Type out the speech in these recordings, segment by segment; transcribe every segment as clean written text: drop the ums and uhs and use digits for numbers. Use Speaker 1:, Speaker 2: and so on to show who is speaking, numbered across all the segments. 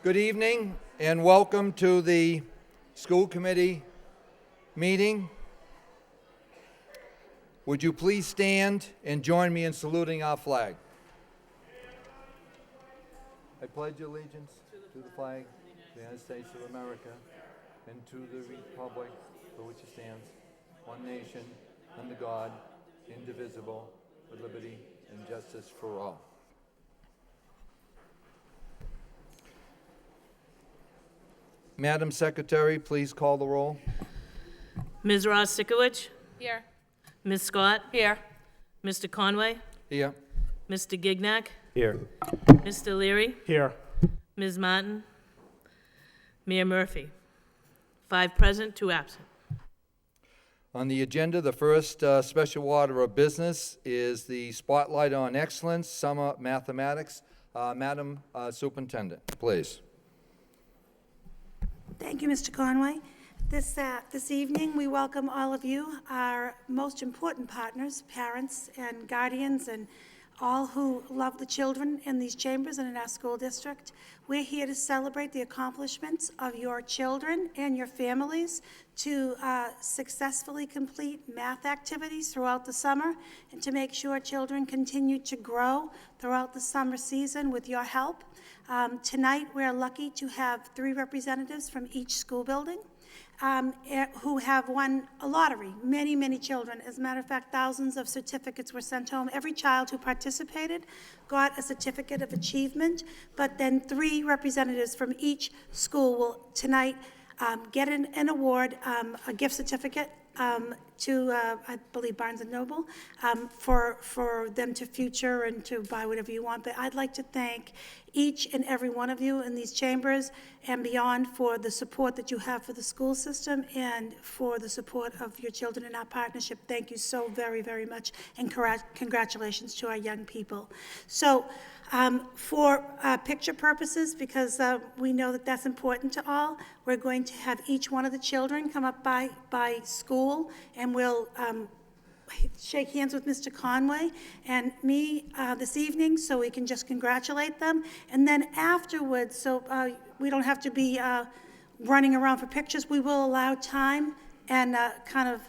Speaker 1: Good evening and welcome to the school committee meeting. Would you please stand and join me in saluting our flag? I pledge allegiance to the flag of the United States of America and to the republic for which it stands, one nation, under God, indivisible, with liberty and justice for all. Madam Secretary, please call the roll.
Speaker 2: Ms. Ross-Sikowicz?
Speaker 3: Here.
Speaker 2: Ms. Scott?
Speaker 3: Here.
Speaker 2: Mr. Conway?
Speaker 1: Here.
Speaker 2: Mr. Gignac?
Speaker 4: Here.
Speaker 2: Mr. Leary?
Speaker 4: Here.
Speaker 2: Ms. Martin? Mayor Murphy? 5 present, 2 absent.
Speaker 1: On the agenda, the first special order of business is the Spotlight on Excellence Summer Mathematics. Madam Superintendent, please.
Speaker 5: Thank you, Mr. Conway. This evening, we welcome all of you, our most important partners, parents and guardians, and all who love the children in these chambers and in our school district. We're here to celebrate the accomplishments of your children and your families to successfully complete math activities throughout the summer and to make sure children continue to grow throughout the summer season with your help. Tonight, we're lucky to have 3 representatives from each school building who have won a lottery. Many, many children. As a matter of fact, thousands of certificates were sent home. Every child who participated got a certificate of achievement, but then 3 representatives from each school will tonight get an award, a gift certificate to, I believe, Barnes & Noble, for them to future and to buy whatever you want. But I'd like to thank each and every one of you in these chambers and beyond for the support that you have for the school system and for the support of your children in our partnership. Thank you so very, very much, and congratulations to our young people. So for picture purposes, because we know that that's important to all, we're going to have each one of the children come up by school, and we'll shake hands with Mr. Conway and me this evening so we can just congratulate them. And then afterwards, so we don't have to be running around for pictures, we will allow time and kind of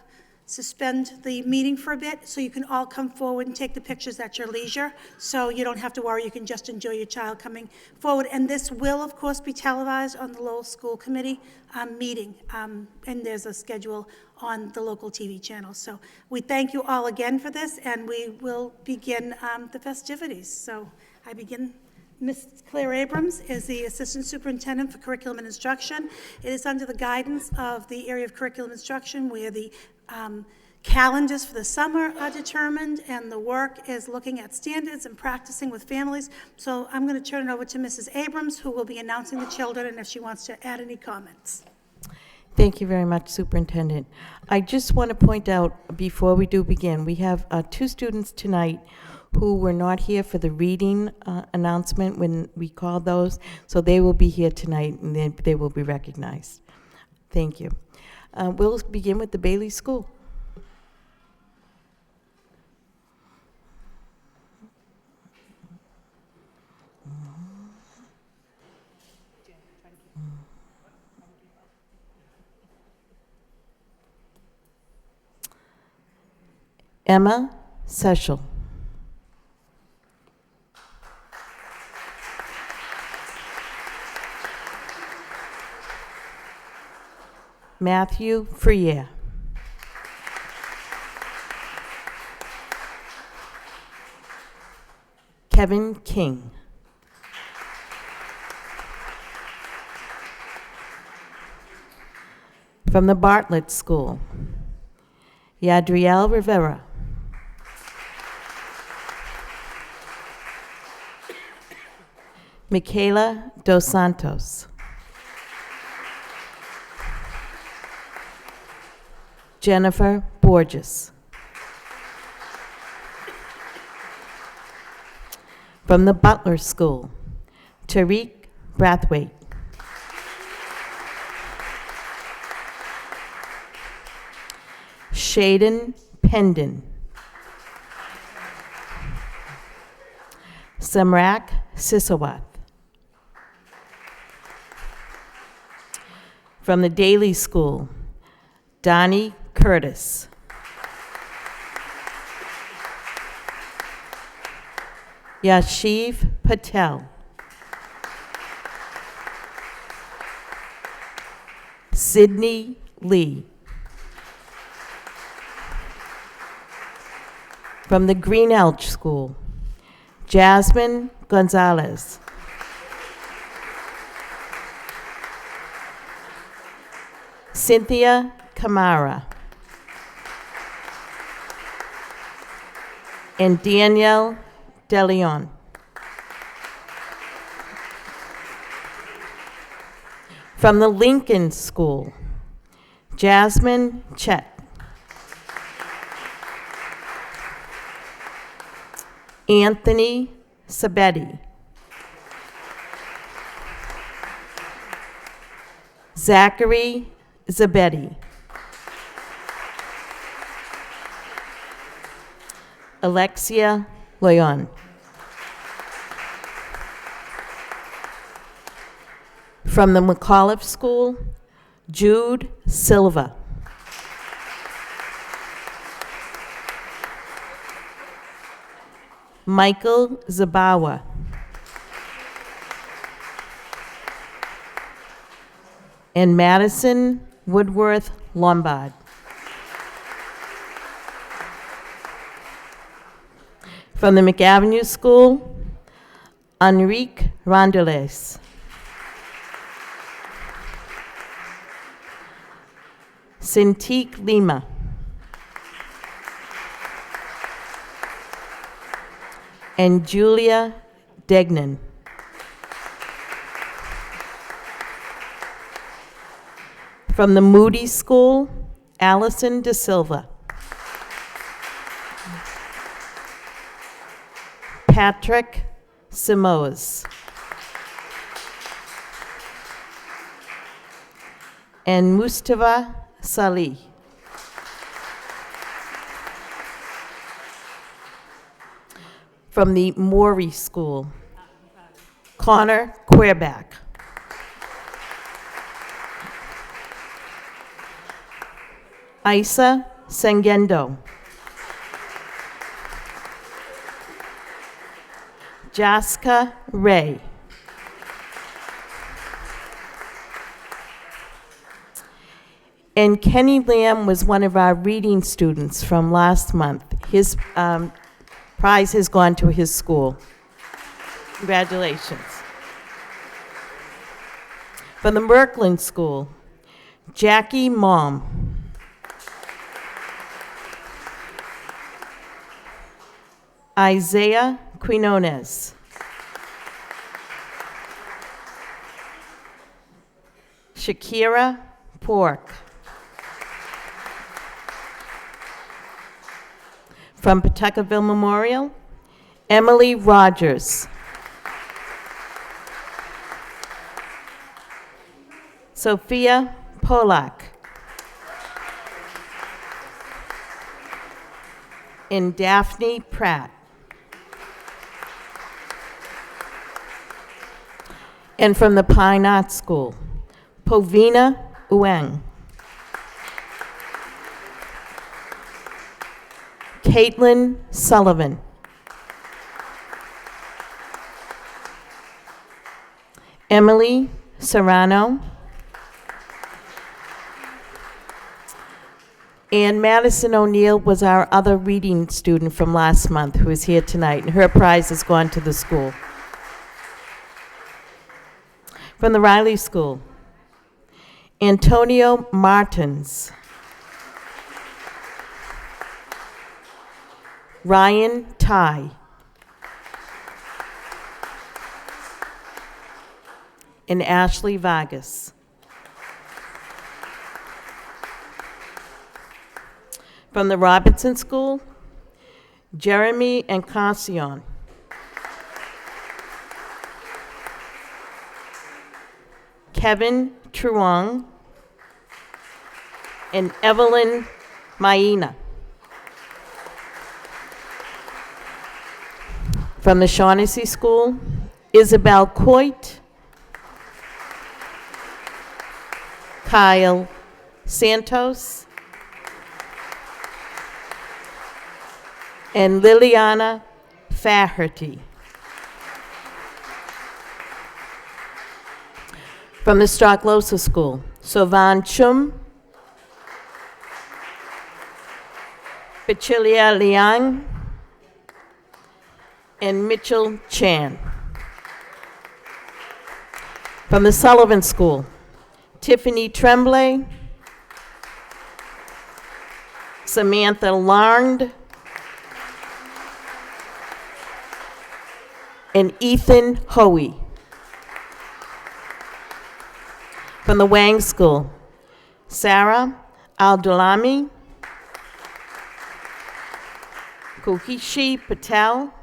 Speaker 5: suspend the meeting for a bit so you can all come forward and take the pictures at your leisure, so you don't have to worry, you can just enjoy your child coming forward. And this will, of course, be televised on the Lowell School Committee meeting, and there's a schedule on the local TV channel. So we thank you all again for this, and we will begin the festivities. So I begin. Ms. Claire Abrams is the Assistant Superintendent for Curriculum and Instruction. It is under the guidance of the area of curriculum instruction where the calendars for the summer are determined, and the work is looking at standards and practicing with families. So I'm going to turn it over to Mrs. Abrams, who will be announcing the children, and if she wants to add any comments.
Speaker 6: Thank you very much, Superintendent. I just want to point out, before we do begin, we have 2 students tonight who were not here for the reading announcement when we called those, so they will be here tonight, and they will be recognized. Thank you. We'll begin with the Bailey School. Emma Seschel. Matthew Freer. Kevin King. From the Bartlett School, Yadriel Rivera. Michaela Dos Santos. Jennifer Borges. From the Butler School, Tariq Brathwaite. Shaden Pendon. Samrak Sisawath. From the Daily School, Donnie Curtis. Yashiv Patel. Sydney Lee. From the Green Elch School, Jasmine Gonzalez. Cynthia Camara. And Danielle DeLeon. From the Lincoln School, Jasmine Chet. Anthony Sabetti. Zachary Zabetti. Alexia Leon. From the McAuliffe School, Jude Silva. Michael Zabawa. And Madison Woodworth Lombard. From the McAvenue School, Enrique Rondeles. Cintiq Lima. And Julia Degnan. From the Moody School, Allison De Silva. Patrick Simoes. And Mustafa Salih. From the Morey School, Connor Queerback. Isa Sengendo. Jaska Ray. And Kenny Lamb was one of our reading students from last month. His prize has gone to his school. Congratulations. From the Merkland School, Jackie Mom. Isaiah Quinones. Shakira Pork. From Pawtuckaville Memorial, Emily Rogers. Sophia Polak. And Daphne Pratt. And from the Pine Arts School, Povina Ueng. Caitlin Sullivan. Emily Serrano. And Madison O'Neill was our other reading student from last month who is here tonight, and her prize has gone to the school. From the Riley School, Antonio Martins. Ryan Ty. And Ashley Vargas. From the Robertson School, Jeremy Encarnacion. Kevin Truong. And Evelyn Maina. From the Shaughnessy School, Isabel Coit, Kyle Santos, and Liliana Faherty. From the Stocklosa School, Sovan Chum, Bachilia Liang, and Mitchell Chan. From the Sullivan School, Tiffany Tremblay, Samantha Larnd, and Ethan Hoey. From the Wang School, Sarah Aldulami, Kohishi Patel,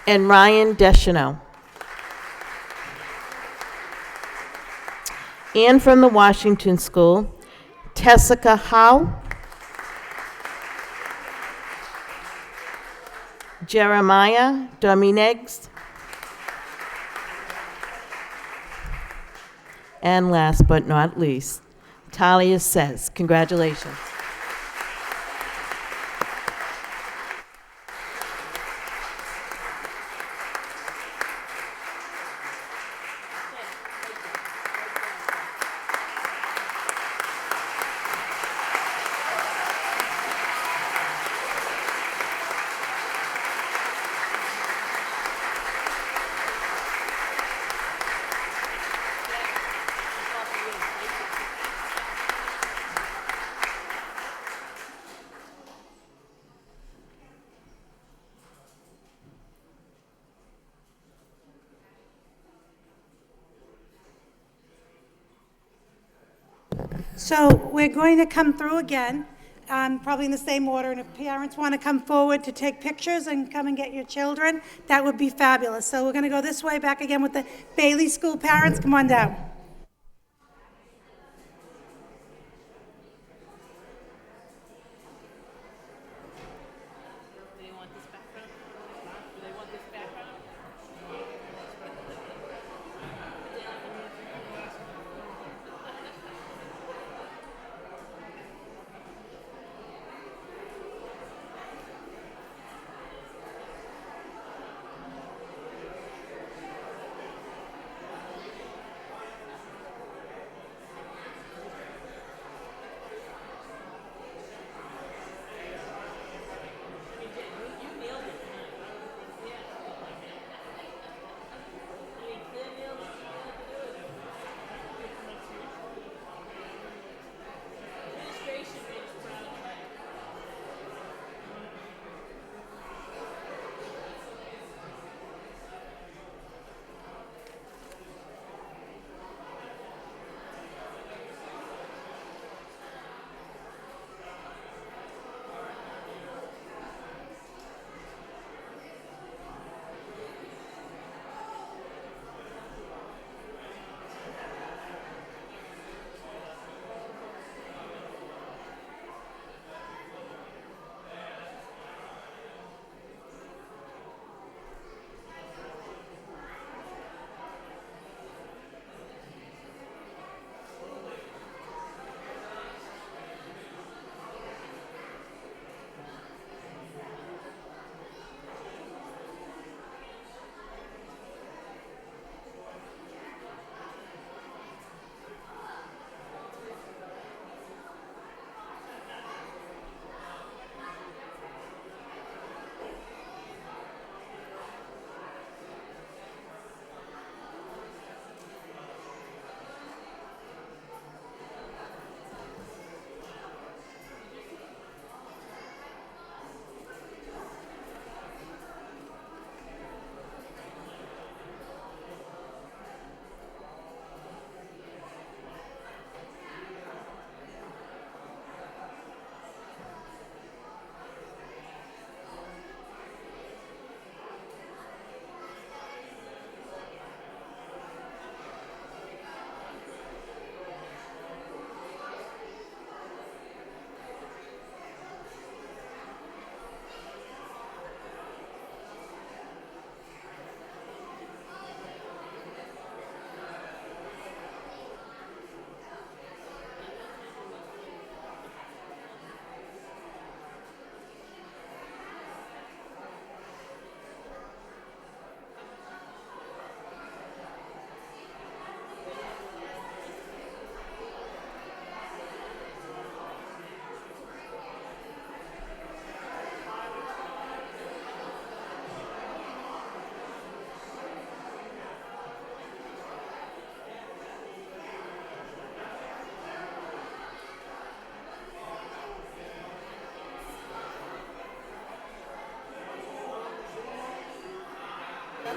Speaker 6: and Ryan Deschanel. And from the Washington School, Tessica Howe, Jeremiah Dominguez, and last but not least, Talia Says. Congratulations.
Speaker 5: So we're going to come through again, probably in the same order, and if parents want to come forward to take pictures and come and get your children, that would be fabulous. So we're going to go this way, back again with the Bailey School parents. Come on down.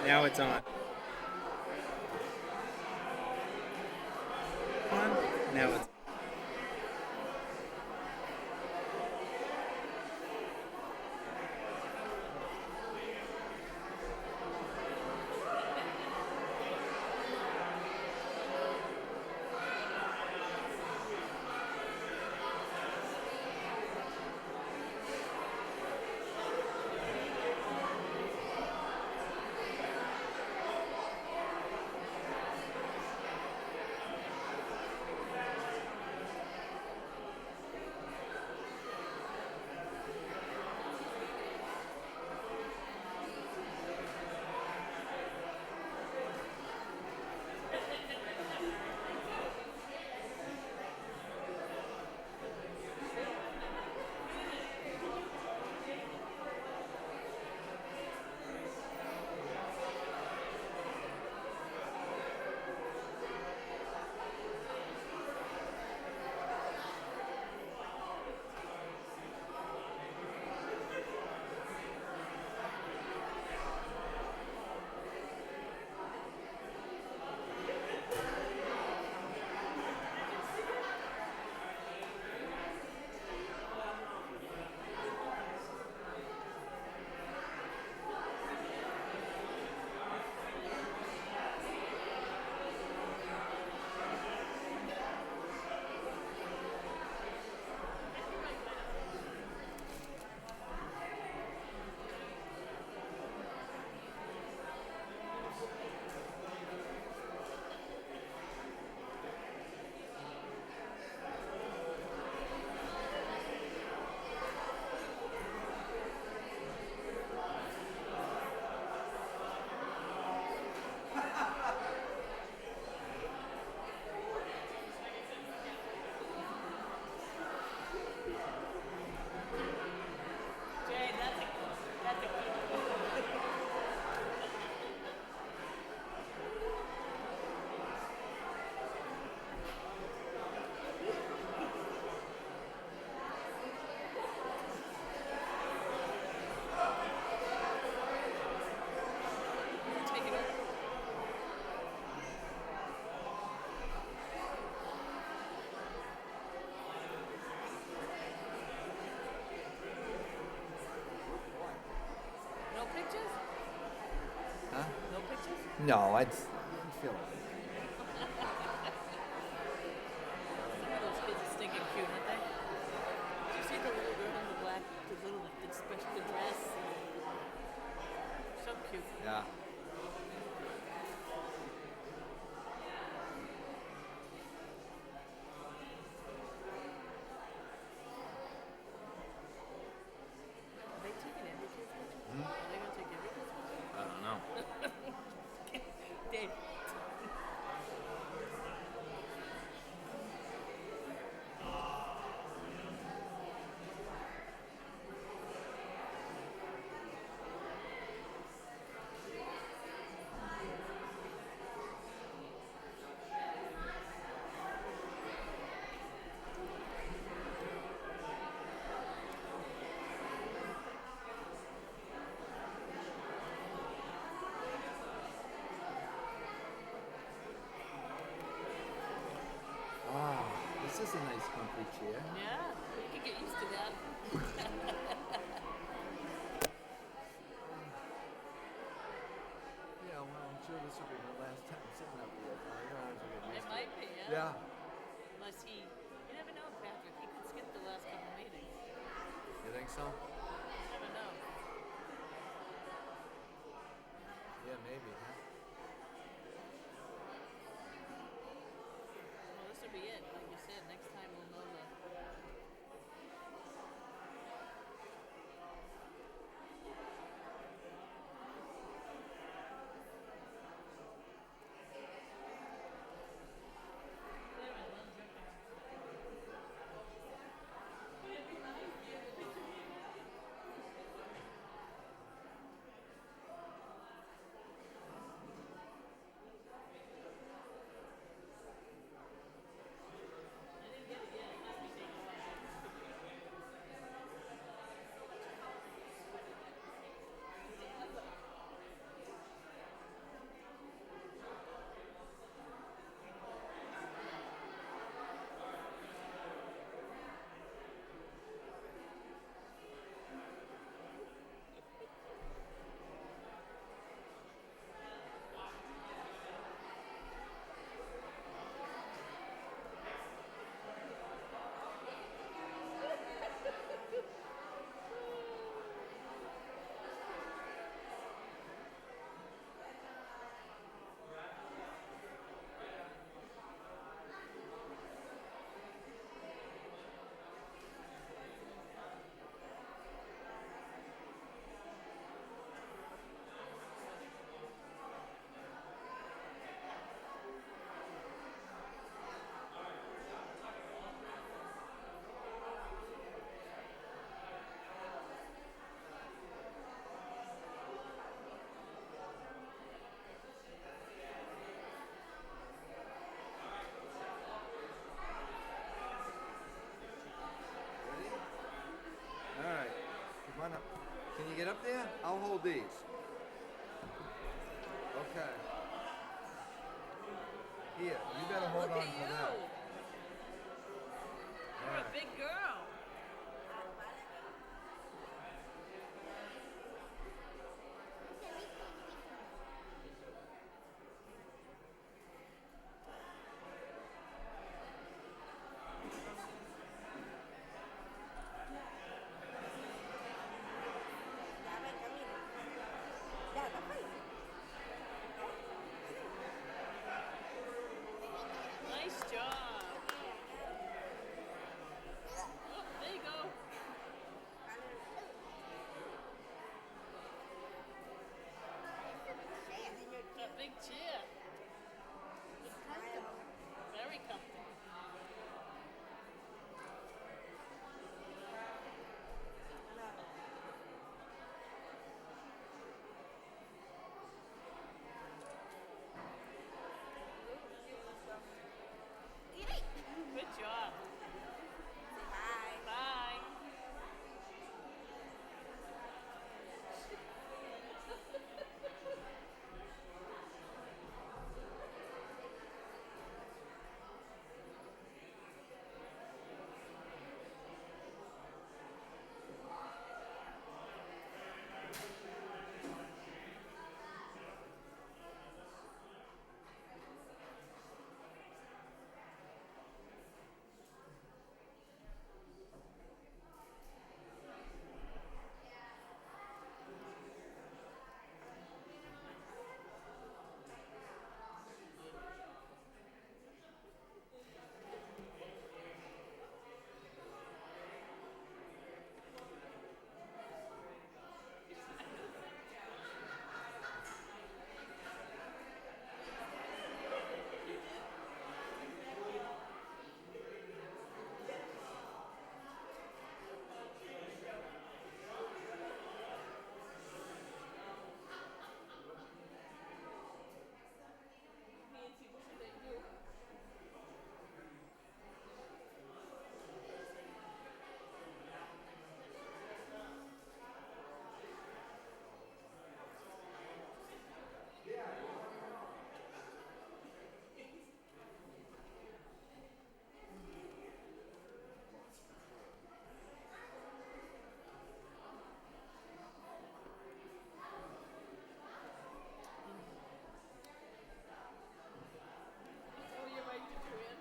Speaker 3: Now it's on. Now it's.
Speaker 1: No, I'd feel
Speaker 2: Some of those kids are stinking cute, aren't they? Did you see the little girl in the black, the little, the special dress? So cute.
Speaker 1: yeah.
Speaker 2: Are they taking every kid's picture? Are they gonna take every kid's picture?
Speaker 3: I don't know.
Speaker 2: Dave.
Speaker 1: This is a nice comfy chair.
Speaker 2: Yeah, we can get used to that.
Speaker 1: Yeah, well, I'm sure this will be my last time sitting up here. Your arms will get
Speaker 2: It
Speaker 1: used to
Speaker 2: might be, yeah.
Speaker 1: Yeah,
Speaker 2: Unless he, you never know, Patrick. He could skip the last couple meetings.
Speaker 1: you think so?
Speaker 2: You never know.
Speaker 1: Yeah, maybe, huh?
Speaker 2: Well, this will be it. Like you said, next time we'll know the.
Speaker 1: I'll hold these. Okay. Here, you better hold
Speaker 2: Look
Speaker 1: on
Speaker 2: at
Speaker 1: to
Speaker 2: you.
Speaker 1: that.
Speaker 2: You're a
Speaker 1: Alright.
Speaker 2: big girl. Nice job. Oh, there you go. A big chair. It's comfortable. Very comfortable. Good job. Bye. Oh, you're right to twin.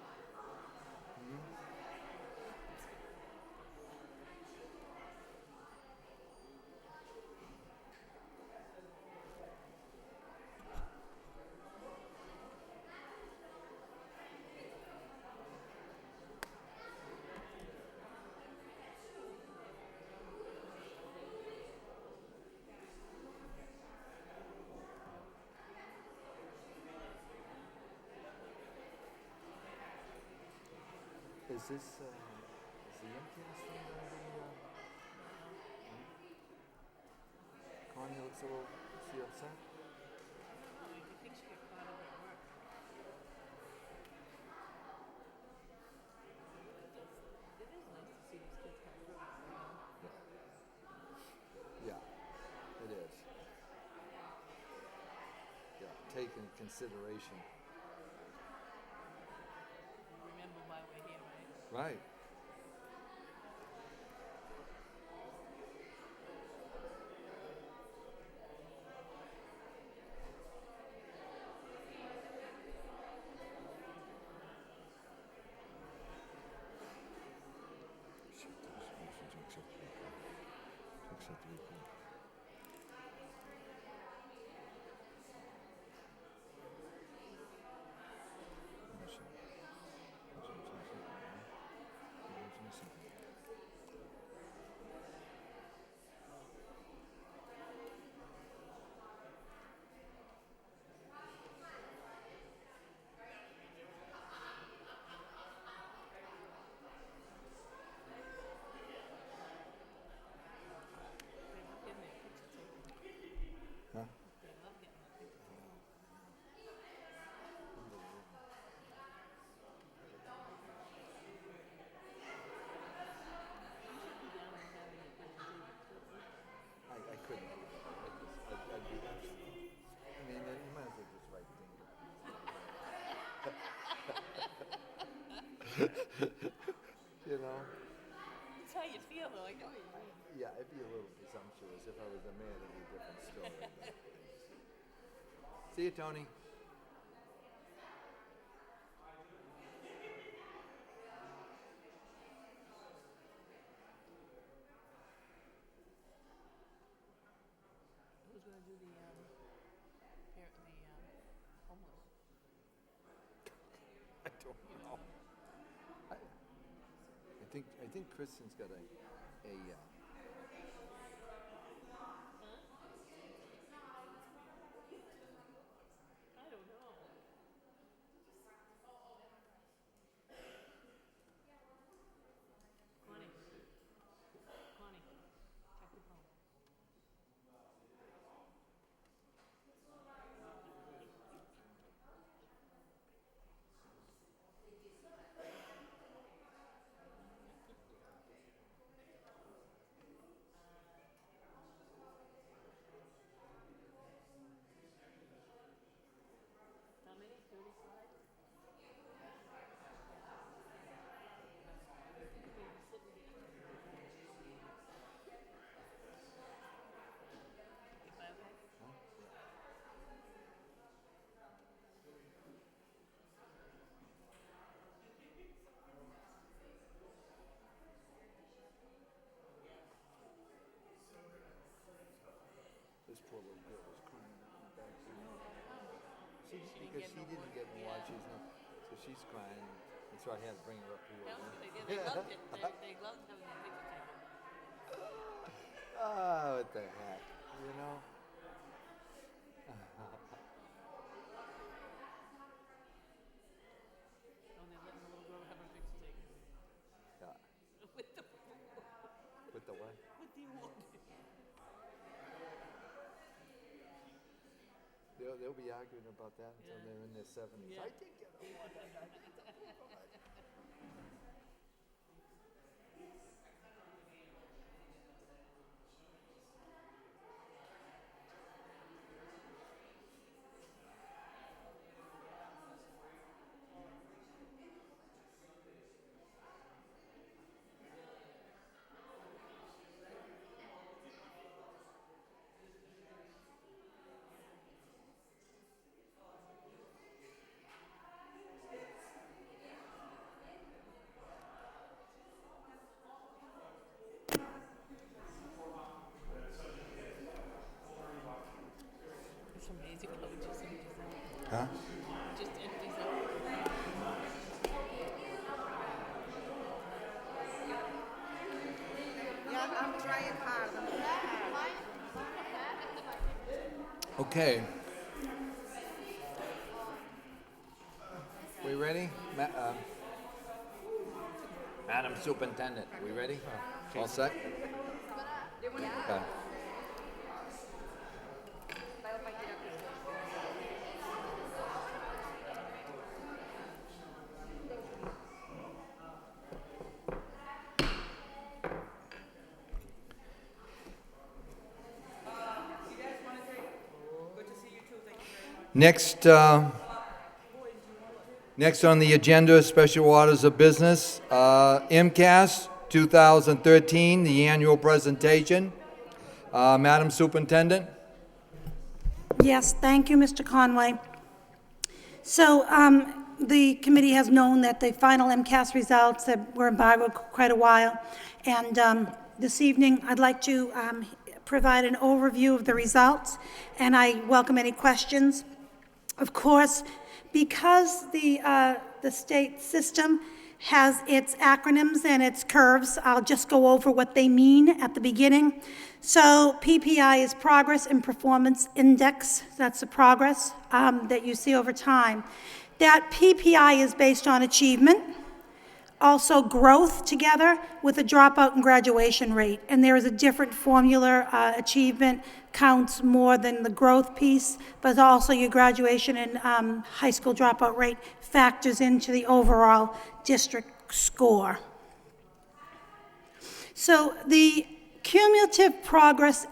Speaker 1: Is this, is the MTS thing gonna be, Connie looks a little, is she upset?
Speaker 2: Oh, I think she got caught up at work. It is nice to see these kids come through.
Speaker 1: Yeah, it is. Yeah, take in consideration.
Speaker 2: Remember why we're here, right?
Speaker 1: Right. Accept the report. Motion. You know?
Speaker 2: That's how you feel, though. I know you.
Speaker 1: Yeah, I'd be a little presumptuous. If I was a man, it'd be a different story. See you, Tony.
Speaker 2: Who's gonna do the homeless?
Speaker 1: I don't know. I think Kristen's got a
Speaker 2: I don't know. Connie, check your phone. How many? 35?
Speaker 1: This poor little girl was crying in the back. Because he didn't get to watch his, so she's crying, and so I had to bring her up here.
Speaker 2: They loved it. They loved having the picture taken.
Speaker 1: Oh, what the heck, you know?
Speaker 2: Oh, they're letting the little girl have her picture taken.
Speaker 1: Yeah.
Speaker 2: With the
Speaker 1: With the what?
Speaker 2: with the award.
Speaker 1: They'll be arguing about that until they're in their 70s.
Speaker 2: Yeah.
Speaker 1: I did get a award.
Speaker 2: It's amazing how it just empties out.
Speaker 1: Huh?
Speaker 2: It just empties out.
Speaker 3: Yeah, I'm trying hard.
Speaker 1: Okay. We ready? Madam Superintendent, we ready? All set? Okay. Next on the agenda, special orders of business, MCAS 2013, the annual presentation. Madam Superintendent?
Speaker 5: Yes, thank you, Mr. Conway. So the committee has known that the final MCAS results that were embargoed quite a while, and this evening I'd like to provide an overview of the results, and I welcome any questions. Of course, because the state system has its acronyms and its curves, I'll just go over what they mean at the beginning. So PPI is Progress and Performance Index. That's the progress that you see over time. That PPI is based on achievement, also growth together with a dropout and graduation rate. And there is a different formula. Achievement counts more than the growth piece, but also your graduation and high school dropout rate factors into the overall district score. So the cumulative progress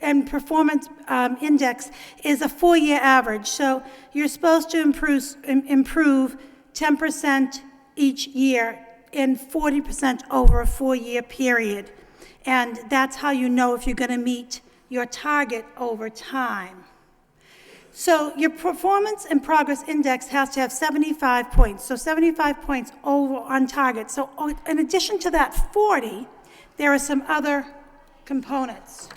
Speaker 5: and performance index is a 4-year average. So you're supposed to improve 10% each year and 40% over a 4-year period. And that's how you know if you're going to meet your target over time. So your performance and progress index has to have 75 points. So 75 points over on target. So in addition to that 40, there are some other components.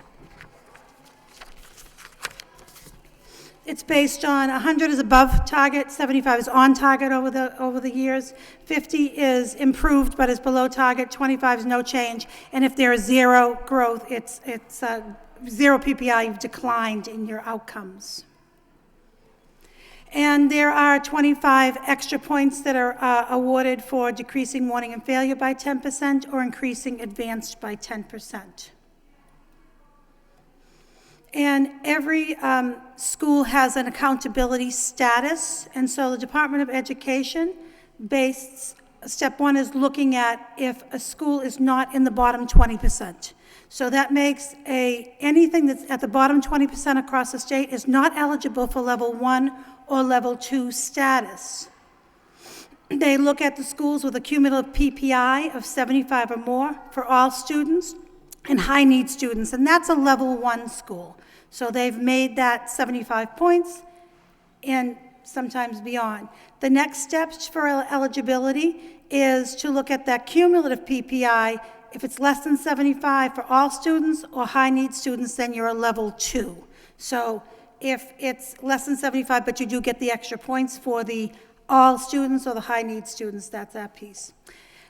Speaker 5: It's based on 100 is above target, 75 is on target over the years, 50 is improved but is below target, 25 is no change, and if there is zero growth, it's zero PPI, you've declined in your outcomes. And there are 25 extra points that are awarded for decreasing warning and failure by 10% or increasing advanced by 10%. And every school has an accountability status, and so the Department of Education step one is looking at if a school is not in the bottom 20%. So that makes anything that's at the bottom 20% across the state is not eligible for level 1 or level 2 status. They look at the schools with a cumulative PPI of 75 or more for all students and high need students, and that's a level 1 school. So they've made that 75 points and sometimes beyond. The next steps for eligibility is to look at that cumulative PPI. If it's less than 75 for all students or high need students, then you're a level 2. So if it's less than 75, but you do get the extra points for the all students or the high need students, that's that piece.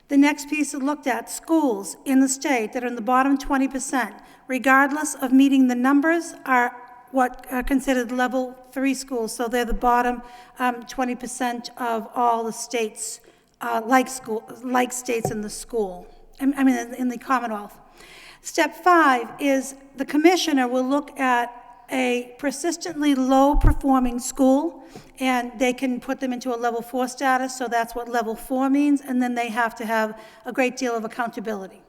Speaker 5: The next piece is looked at schools in the state that are in the bottom 20%, regardless of meeting the numbers, are what are considered level 3 schools. So they're the bottom 20% of all the states, like states in the school, in the Commonwealth. Step 5 is the commissioner will look at a persistently low-performing school, and they can put them into a level 4 status, so that's what level 4 means, and then they have to have a great deal of accountability.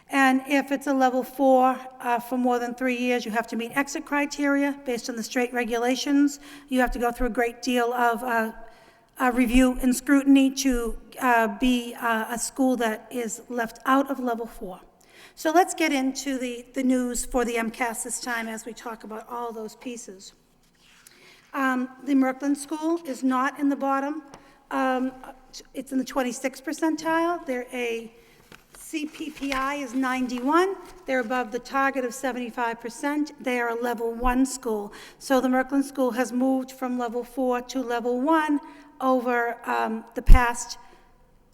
Speaker 5: And if it's a level 4 for more than 3 years, you have to meet exit criteria based on the state regulations. You have to go through a great deal of review and scrutiny to be a school that is left out of level 4. So let's get into the news for the MCAS this time as we talk about all those pieces. The Merkland School is not in the bottom. It's in the 26th percentile. Their CPPI is 91. They're above the target of 75%. They are a level 1 school. So the Merkland School has moved from level 4 to level 1 over the past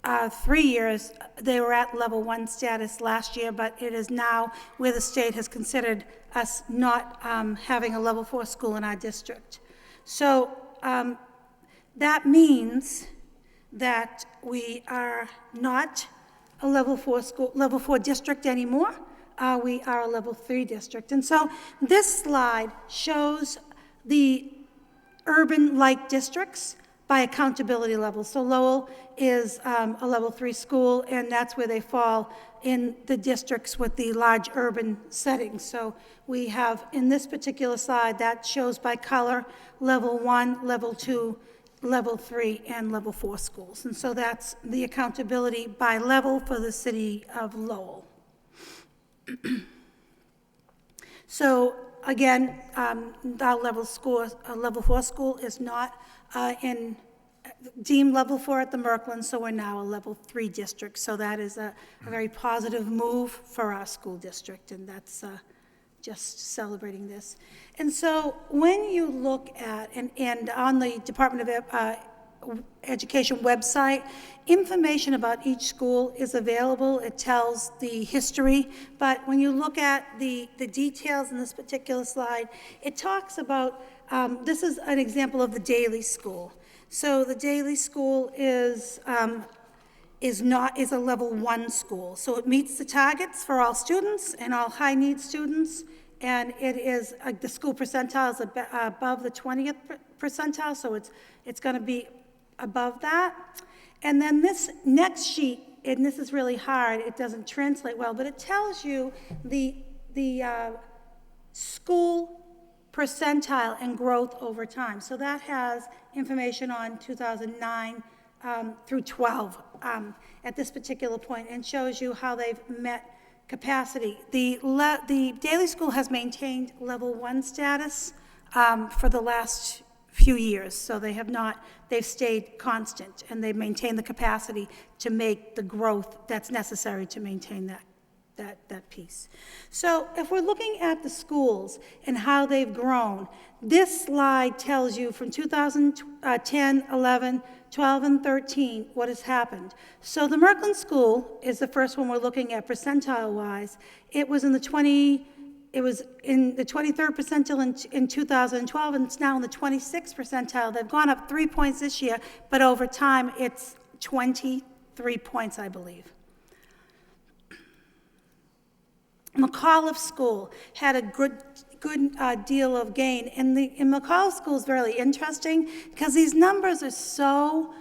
Speaker 5: 3 years. They were at level 1 status last year, but it is now where the state has considered us not having a level 4 school in our district. So that means that we are not a level 4 district anymore. We are a level 3 district. And so this slide shows the urban-like districts by accountability level. So Lowell is a level 3 school, and that's where they fall in the districts with the large urban settings. So we have, in this particular slide, that shows by color level 1, level 2, level 3, and level 4 schools. And so that's the accountability by level for the city of Lowell. So again, our level 4 school is not deemed level 4 at the Merkland, so we're now a level 3 district. So that is a very positive move for our school district, and that's just celebrating this. And so when you look at, and on the Department of Education website, information about each school is available. It tells the history, but when you look at the details in this particular slide, it talks about, this is an example of the Daly School. So the Daly School is a level 1 school. So it meets the targets for all students and all high need students, and it is, the school percentile is above the 20th percentile, so it's going to be above that. And then this next sheet, and this is really hard, it doesn't translate well, but it tells you the school percentile and growth over time. So that has information on 2009 through 12 at this particular point, and shows you how they've met capacity. The Daily School has maintained level 1 status for the last few years, so they've stayed constant, and they've maintained the capacity to make the growth that's necessary to maintain that piece. So if we're looking at the schools and how they've grown, this slide tells you from 2010, 11, 12, and 13 what has happened. So the Merkland School is the first one we're looking at percentile-wise. It was in the 23rd percentile in 2012, and it's now in the 26th percentile. They've gone up 3 points this year, but over time it's 23 points, I believe. McAuliffe School had a good deal of gain, and McAuliffe School is really interesting because these numbers are so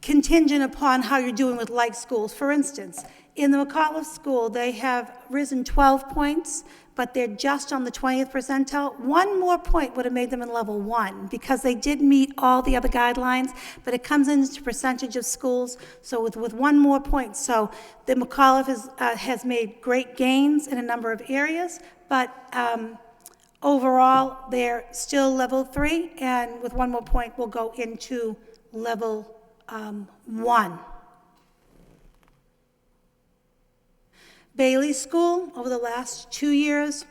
Speaker 5: contingent upon how you're doing with like schools. For instance, in the McAuliffe School, they have risen 12 points, but they're just on the 20th percentile. One more point would have made them in level 1 because they did meet all the other guidelines, but it comes into percentage of schools, so with one more point. So the McAuliffe has made great gains in a number of areas, but overall, they're still level 3, and with one more point, we'll go into level 1. Bailey School, over the last 2 years,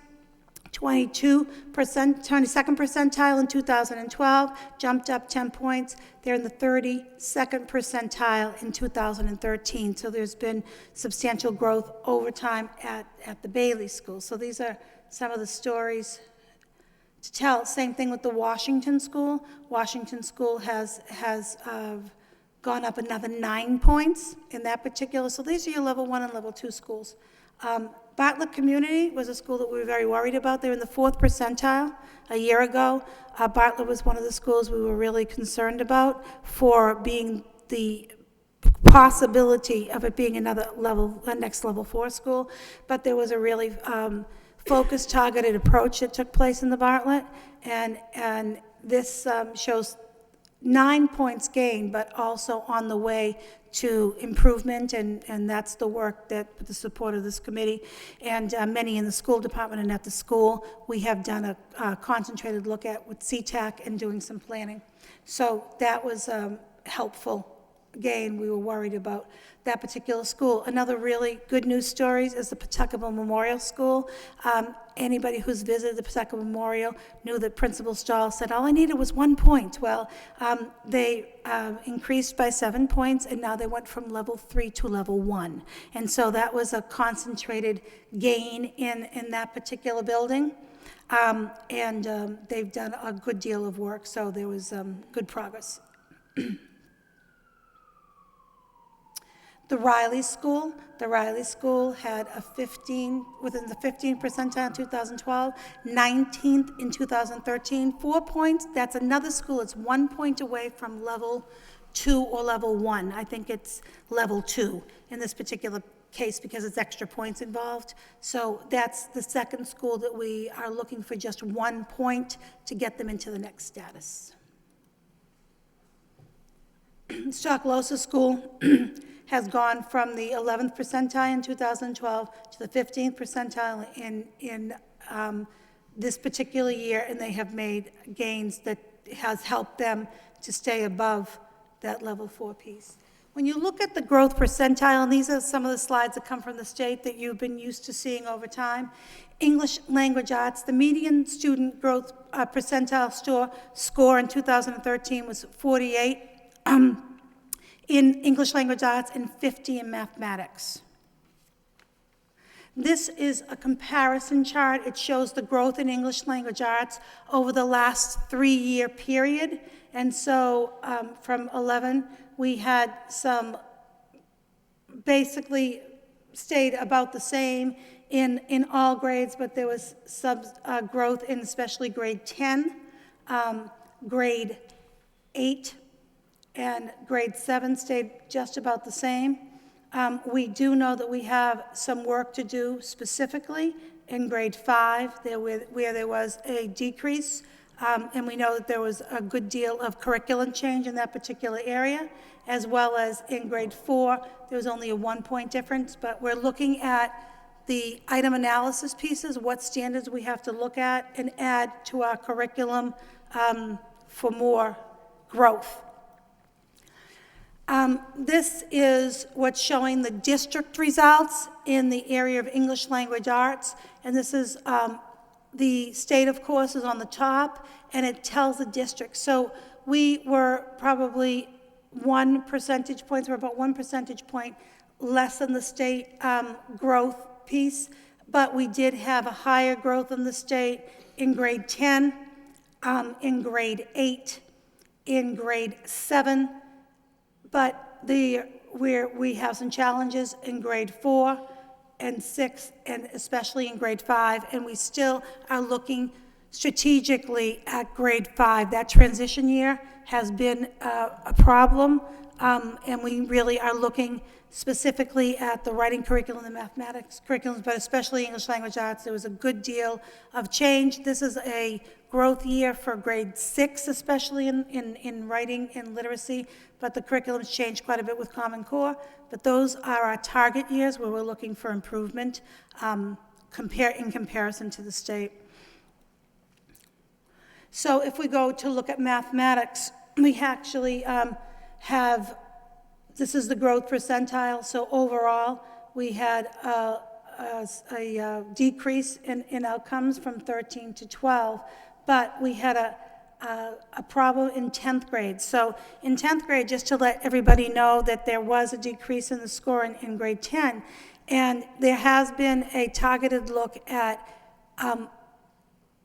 Speaker 5: 22nd percentile in 2012, jumped up 10 points. They're in the 32nd percentile in 2013. So there's been substantial growth over time at the Bailey School. So these are some of the stories to tell. Same thing with the Washington School. Washington School has gone up another 9 points in that particular. So these are your level 1 and level 2 schools. Bartlett Community was a school that we were very worried about. They were in the 4th percentile a year ago. Bartlett was one of the schools we were really concerned about for being the possibility of it being another level, a next level 4 school. But there was a really focused, targeted approach that took place in the Bartlett, and this shows 9 points gained, but also on the way to improvement, and that's the work that, with the support of this committee and many in the school department and at the school, we have done a concentrated look at with CTAC and doing some planning. So that was helpful gain. We were worried about that particular school. Another really good news story is the Pawtucket Memorial School. Anybody who's visited the Pawtucket Memorial knew that Principal Stahl said, all I needed was 1 point. Well, they increased by 7 points, and now they went from level 3 to level 1. And so that was a concentrated gain in that particular building. They've done a good deal of work, so there was good progress. The Riley School had a 15, within the 15th percentile in 2012, 19th in 2013, 4 points. That's another school. It's 1 point away from level 2 or level 1. I think it's level 2 in this particular case because it's extra points involved. So that's the second school that we are looking for just 1 point to get them into the next status. Stocklosa School has gone from the 11th percentile in 2012 to the 15th percentile in this particular year, and they have made gains that has helped them to stay above that level 4 piece. When you look at the growth percentile, and these are some of the slides that come from the state that you've been used to seeing over time, English language arts, the median student growth percentile score in 2013 was 48. In English language arts and 50 in mathematics. This is a comparison chart. It shows the growth in English language arts over the last 3-year period. And so from 11, we had some basically stayed about the same in all grades, but there was some growth in especially grade 10, grade 8, and grade 7 stayed just about the same. We do know that we have some work to do specifically in grade 5, where there was a decrease And we know that there was a good deal of curriculum change in that particular area, as well as in grade 4, there was only a 1-point difference, but we're looking at the item analysis pieces, what standards we have to look at and add to our curriculum for more growth. This is what's showing the district results in the area of English language arts, and this is the state, of course, is on the top, and it tells the district. So we were probably 1 percentage point, so we're about 1 percentage point less than the state growth piece, but we did have a higher growth in the state in grade 10, in grade 8, in grade 7, but where we have some challenges in grade 4 and 6, and especially in grade 5, and we still are looking strategically at grade 5. That transition year has been a problem, and we really are looking specifically at the writing curriculum and mathematics curriculums, but especially English language arts. There was a good deal of change. This is a growth year for grade 6, especially in writing and literacy, but the curriculum's changed quite a bit with Common Core. But those are our target years where we're looking for improvement in comparison to the state. So if we go to look at mathematics, we actually have, this is the growth percentile. So overall, we had a decrease in outcomes from 13 to 12, but we had a problem in 10th grade. So in 10th grade, just to let everybody know that there was a decrease in the score in grade 10, and there has been a targeted look at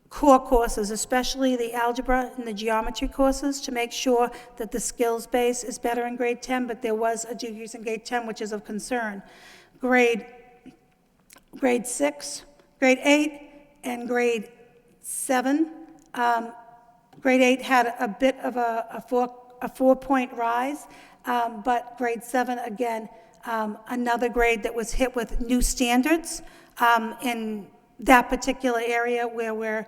Speaker 5: core courses, especially the algebra and the geometry courses, to make sure that the skills base is better in grade 10, but there was a decrease in grade 10, which is of concern. Grade 6, grade 8, and grade 7. Grade 8 had a bit of a 4-point rise, but grade 7, again, another grade that was hit with new standards in that particular area where we're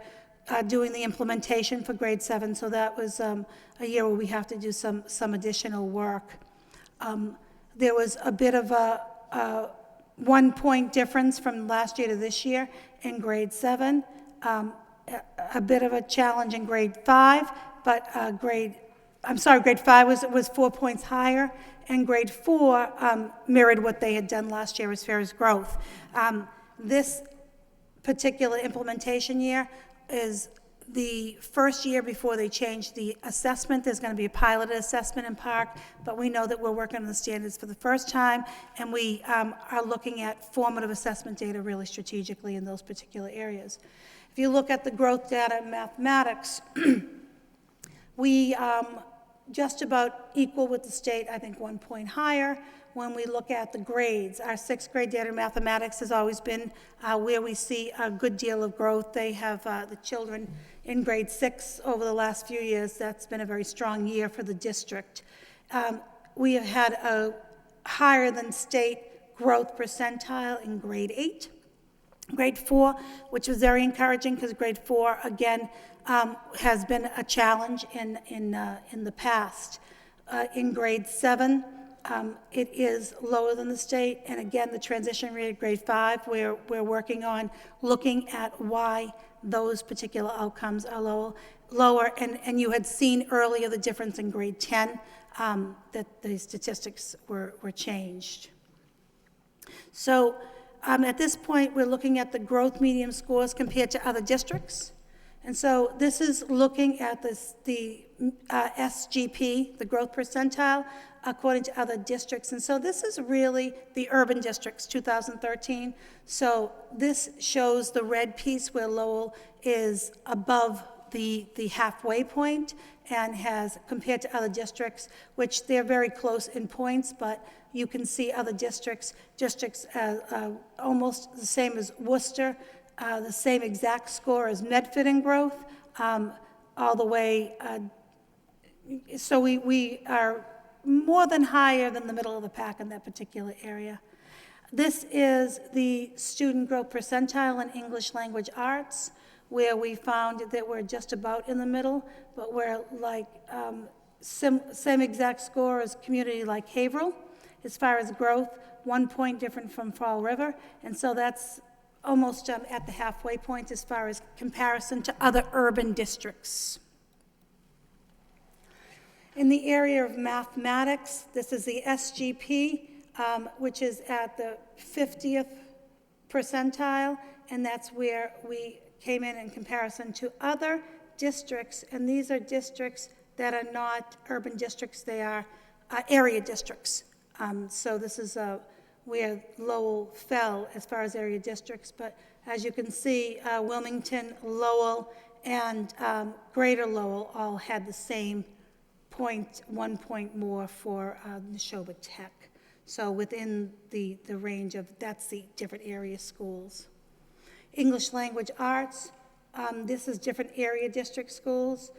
Speaker 5: doing the implementation for grade 7. So that was a year where we have to do some additional work. There was a bit of a 1-point difference from last year to this year in grade 7. A bit of a challenge in grade 5, but grade 5 was 4 points higher, and grade 4 mirrored what they had done last year as far as growth. This particular implementation year is the first year before they change the assessment. There's going to be a piloted assessment in Park, but we know that we're working on the standards for the first time, and we are looking at formative assessment data really strategically in those particular areas. If you look at the growth data in mathematics, we just about equal with the state, I think 1 point higher. When we look at the grades, our 6th grade data in mathematics has always been where we see a good deal of growth. They have the children in grade 6 over the last few years. That's been a very strong year for the district. We have had a higher than state growth percentile in grade 8. Grade 4, which was very encouraging because grade 4, again, has been a challenge in the past. In grade 7, it is lower than the state, and again, the transition rate at grade 5, we're working on looking at why those particular outcomes are lower, and you had seen earlier the difference in grade 10, that the statistics were changed. So at this point, we're looking at the growth medium scores compared to other districts. And so this is looking at the SGP, the growth percentile, according to other districts. And so this is really the urban districts, 2013. So this shows the red piece where Lowell is above the halfway point and has, compared to other districts, which they're very close in points, but you can see other districts almost the same as Worcester, the same exact score as Medford in growth, all the way. So we are more than higher than the middle of the pack in that particular area. This is the student growth percentile in English language arts. where we found that we're just about in the middle, but we're like same exact score as community like Haverhill as far as growth, 1 point different from Fall River, and so that's almost at the halfway point as far as comparison to other urban districts. In the area of mathematics, this is the SGP, which is at the 50th percentile, and that's where we came in comparison to other districts, and these are districts that are not urban districts, they are area districts. So this is where Lowell fell as far as area districts, but as you can see, Wilmington, Lowell, and Greater Lowell all had the same 1 point more for Neshoba Tech. So within the range of, that's the different area schools. English language arts, this is different area district schools.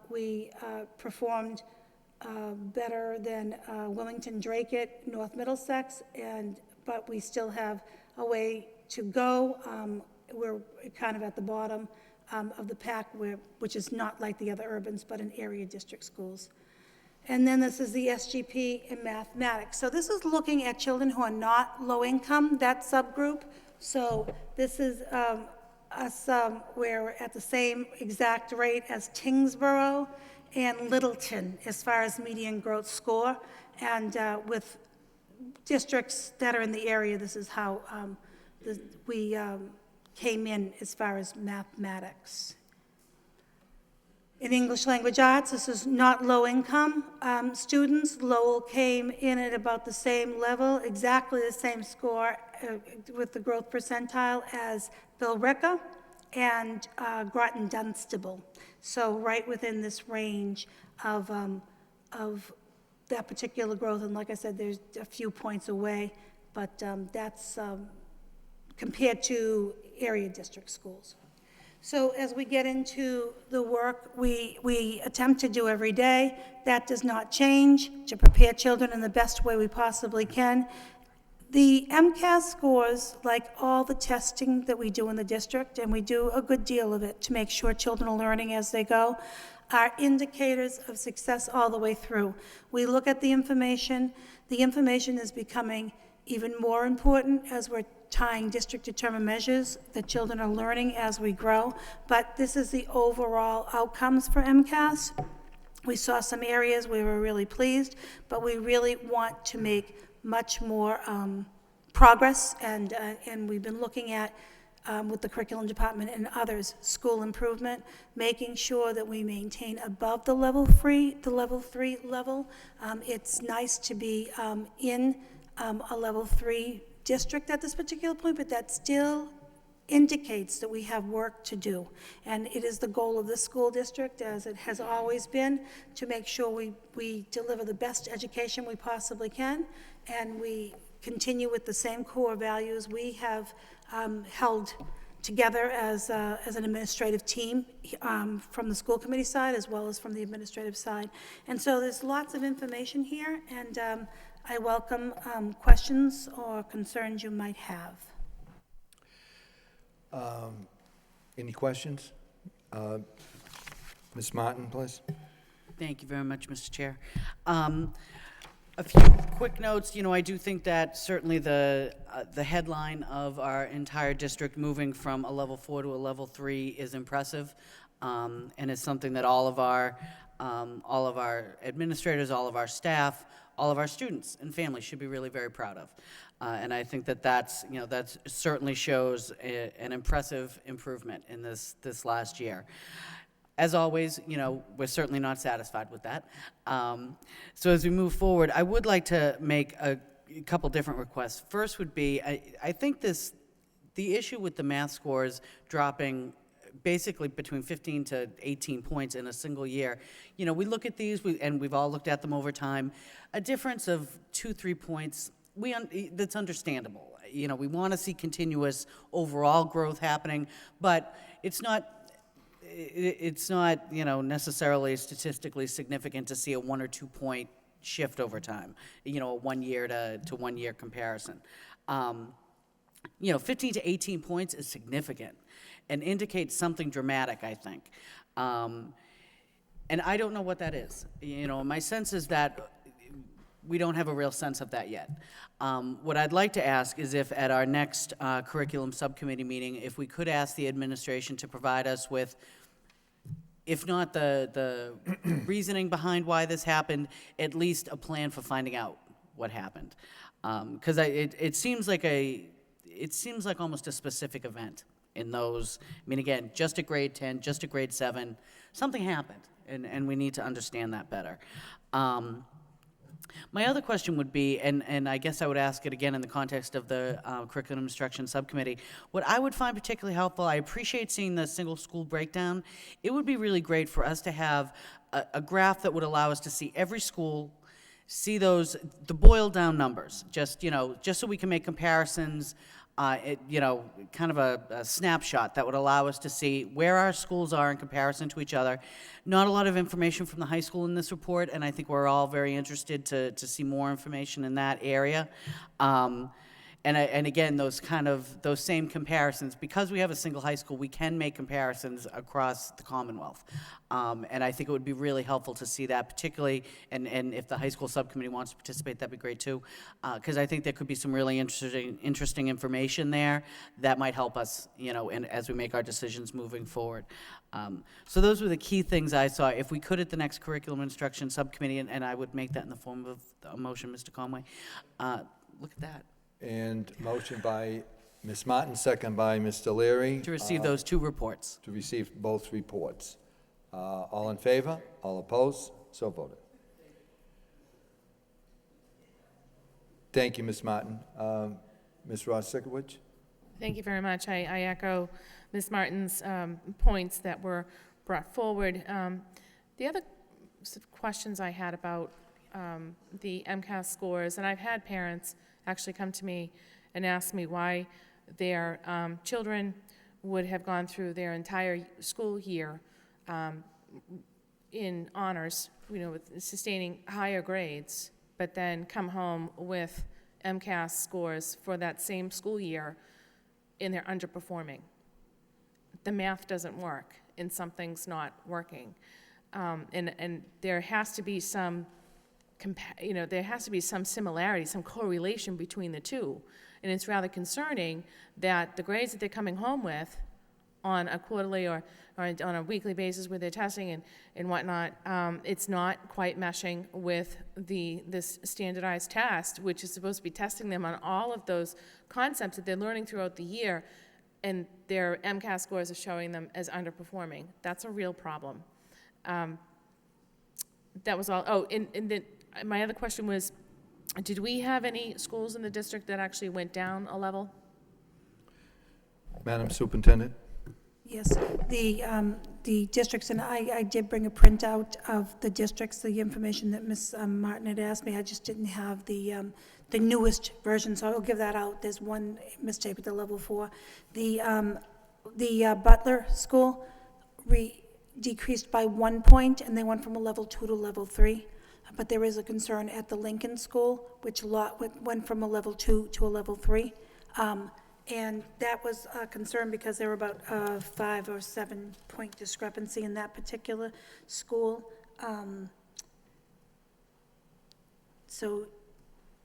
Speaker 5: We performed better than Wilmington, Dracut, North Middlesex, but we still have a way to go. We're kind of at the bottom of the pack, which is not like the other urbans, but in area district schools. And then this is the SGP in mathematics. So this is looking at children who are not low income, that subgroup. So this is us, we're at the same exact rate as Tingsboro and Littleton as far as median growth score. And with districts that are in the area, this is how we came in as far as mathematics. In English language arts, this is not low income students. Lowell came in at about the same level, exactly the same score with the growth percentile as Billerica and Groton Dunstable. So right within this range of that particular growth, and like I said, there's a few points away, but that's compared to area district schools. So as we get into the work we attempt to do every day, that does not change, to prepare children in the best way we possibly can. The MCAS scores, like all the testing that we do in the district, and we do a good deal of it to make sure children are learning as they go, are indicators of success all the way through. We look at the information. The information is becoming even more important as we're tying district-determined measures that children are learning as we grow, but this is the overall outcomes for MCAS. We saw some areas we were really pleased, but we really want to make much more progress, and we've been looking at, with the curriculum department and others, school improvement, making sure that we maintain above the level 3 level. It's nice to be in a level 3 district at this particular point, but that still indicates that we have work to do. And it is the goal of this school district, as it has always been, to make sure we deliver the best education we possibly can, and we continue with the same core values we have held together as an administrative team from the school committee side as well as from the administrative side. And so there's lots of information here, and I welcome questions or concerns you might have.
Speaker 1: Any questions? Ms. Martin, please.
Speaker 4: Thank you very much, Mr. Chair. A few quick notes. You know, I do think that certainly the headline of our entire district moving from a level 4 to a level 3 is impressive, and is something that all of our administrators, all of our staff, all of our students and families should be really very proud of. And I think that that certainly shows an impressive improvement in this last year. As always, we're certainly not satisfied with that. So as we move forward, I would like to make a couple different requests. First would be, I think the issue with the math scores dropping basically between 15 to 18 points in a single year. We look at these, and we've all looked at them over time. A difference of 2-3 points, that's understandable. We want to see continuous overall growth happening, but it's not necessarily statistically significant to see a 1 or 2 point shift over time, a 1 year to 1 year comparison. 15 to 18 points is significant. and indicate something dramatic, I think. And I don't know what that is. You know, my sense is that we don't have a real sense of that yet. What I'd like to ask is if at our next curriculum subcommittee meeting, if we could ask the administration to provide us with, if not the reasoning behind why this happened, at least a plan for finding out what happened. Because it seems like almost a specific event in those. I mean, again, just a grade 10, just a grade 7, something happened, and we need to understand that better. My other question would be, and I guess I would ask it again in the context of the Curriculum Instruction Subcommittee, what I would find particularly helpful, I appreciate seeing the single school breakdown. It would be really great for us to have a graph that would allow us to see every school, see the boiled down numbers, just so we can make comparisons, kind of a snapshot that would allow us to see where our schools are in comparison to each other. Not a lot of information from the high school in this report, and I think we're all very interested to see more information in that area. And again, those same comparisons, because we have a single high school, we can make comparisons across the Commonwealth. And I think it would be really helpful to see that, particularly, and if the high school subcommittee wants to participate, that'd be great too, because I think there could be some really interesting information there that might help us, and as we make our decisions moving forward. So those were the key things I saw. If we could at the next curriculum instruction subcommittee, and I would make that in the form of a motion, Mr. Conway, look at that.
Speaker 1: And motion by Ms. Martin, second by Mr. Leary.
Speaker 4: To receive those two reports.
Speaker 1: To receive both reports. All in favor? All opposed? So voted. Thank you, Ms. Martin. Ms. Ross-Sikowicz?
Speaker 7: Thank you very much. I echo Ms. Martin's points that were brought forward. The other questions I had about the MCAS scores, and I've had parents actually come to me and ask me why their children would have gone through their entire school year in honors, with sustaining higher grades, but then come home with MCAS scores for that same school year and they're underperforming. The math doesn't work and something's not working. And there has to be some there has to be some similarity, some correlation between the two. And it's rather concerning that the grades that they're coming home with on a quarterly or on a weekly basis with their testing and whatnot, it's not quite meshing with this standardized test, which is supposed to be testing them on all of those concepts that they're learning throughout the year, and their MCAS scores are showing them as underperforming. That's a real problem. That was all. Oh, and then my other question was, did we have any schools in the district that actually went down a level?
Speaker 1: Madam Superintendent?
Speaker 5: Yes, the districts, and I did bring a printout of the districts, the information that Ms. Martin had asked me. I just didn't have the newest version, so I will give that out. There's one mistake with the level 4. The Butler School decreased by 1 point, and they went from a level 2 to level 3. But there is a concern at the Lincoln School, which went from a level 2 to a level 3. And that was a concern because there were about a 5 or 7 point discrepancy in that particular school. So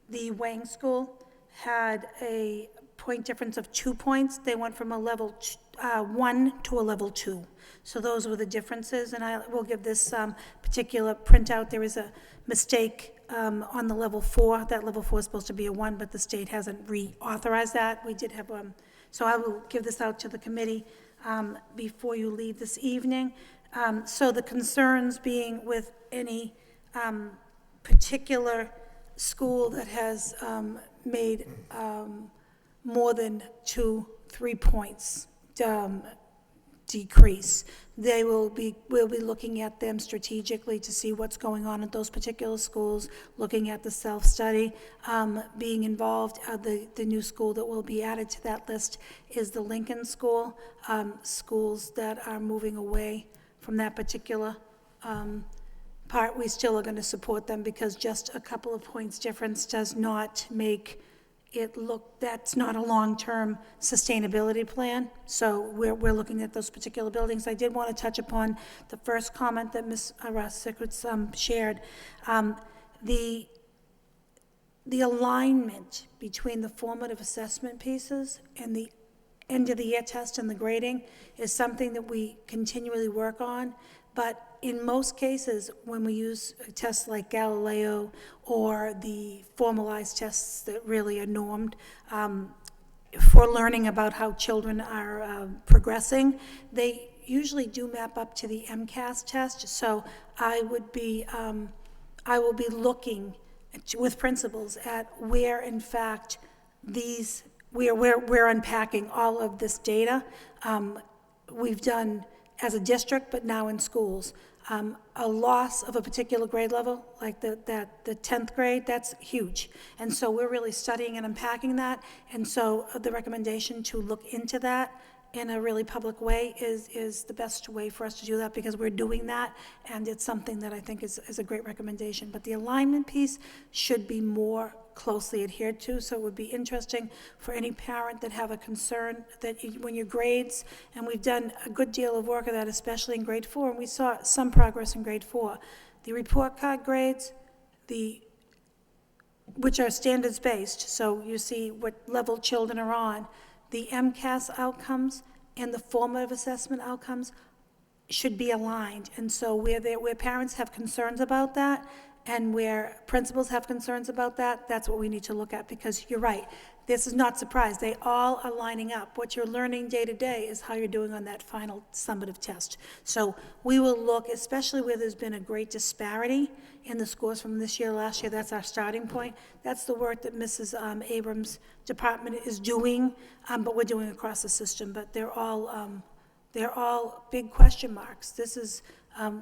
Speaker 5: the Wang School had a point difference of 2 points. They went from a level 1 to a level 2. So those were the differences, and I will give this particular printout. There is a mistake on the level 4. That level 4 is supposed to be a 1, but the state hasn't reauthorized that. We did have, so I will give this out to the committee before you leave this evening. So the concerns being with any particular school that has made more than 2-3 points decrease. We'll be looking at them strategically to see what's going on at those particular schools, looking at the self-study, being involved. The new school that will be added to that list is the Lincoln School. Schools that are moving away from that particular part, we still are going to support them because just a couple of points difference does not make that's not a long-term sustainability plan, so we're looking at those particular buildings. I did want to touch upon the first comment that Ms. Ross-Sickert shared. The alignment between the formative assessment pieces and the end-of-the-year test and the grading is something that we continually work on, but in most cases, when we use tests like Galileo or the formalized tests that really are normed for learning about how children are progressing, they usually do map up to the MCAS test. So I will be looking with principals at where, in fact, we're unpacking all of this data. We've done as a district, but now in schools. A loss of a particular grade level, like the 10th grade, that's huge. And so we're really studying and unpacking that. And so the recommendation to look into that in a really public way is the best way for us to do that, because we're doing that, and it's something that I think is a great recommendation. But the alignment piece should be more closely adhered to, so it would be interesting for any parent that have a concern that when your grades, and we've done a good deal of work of that, especially in grade 4, and we saw some progress in grade 4. The report card grades, which are standards-based, so you see what level children are on, the MCAS outcomes and the formative assessment outcomes should be aligned. And so where parents have concerns about that, and where principals have concerns about that, that's what we need to look at, because you're right. This is not surprise. They all are lining up. What you're learning day to day is how you're doing on that final summative test. So we will look, especially where there's been a great disparity in the scores from this year, last year, that's our starting point. That's the work that Mrs. Abrams' department is doing, but we're doing across the system. But they're all big question marks. This is,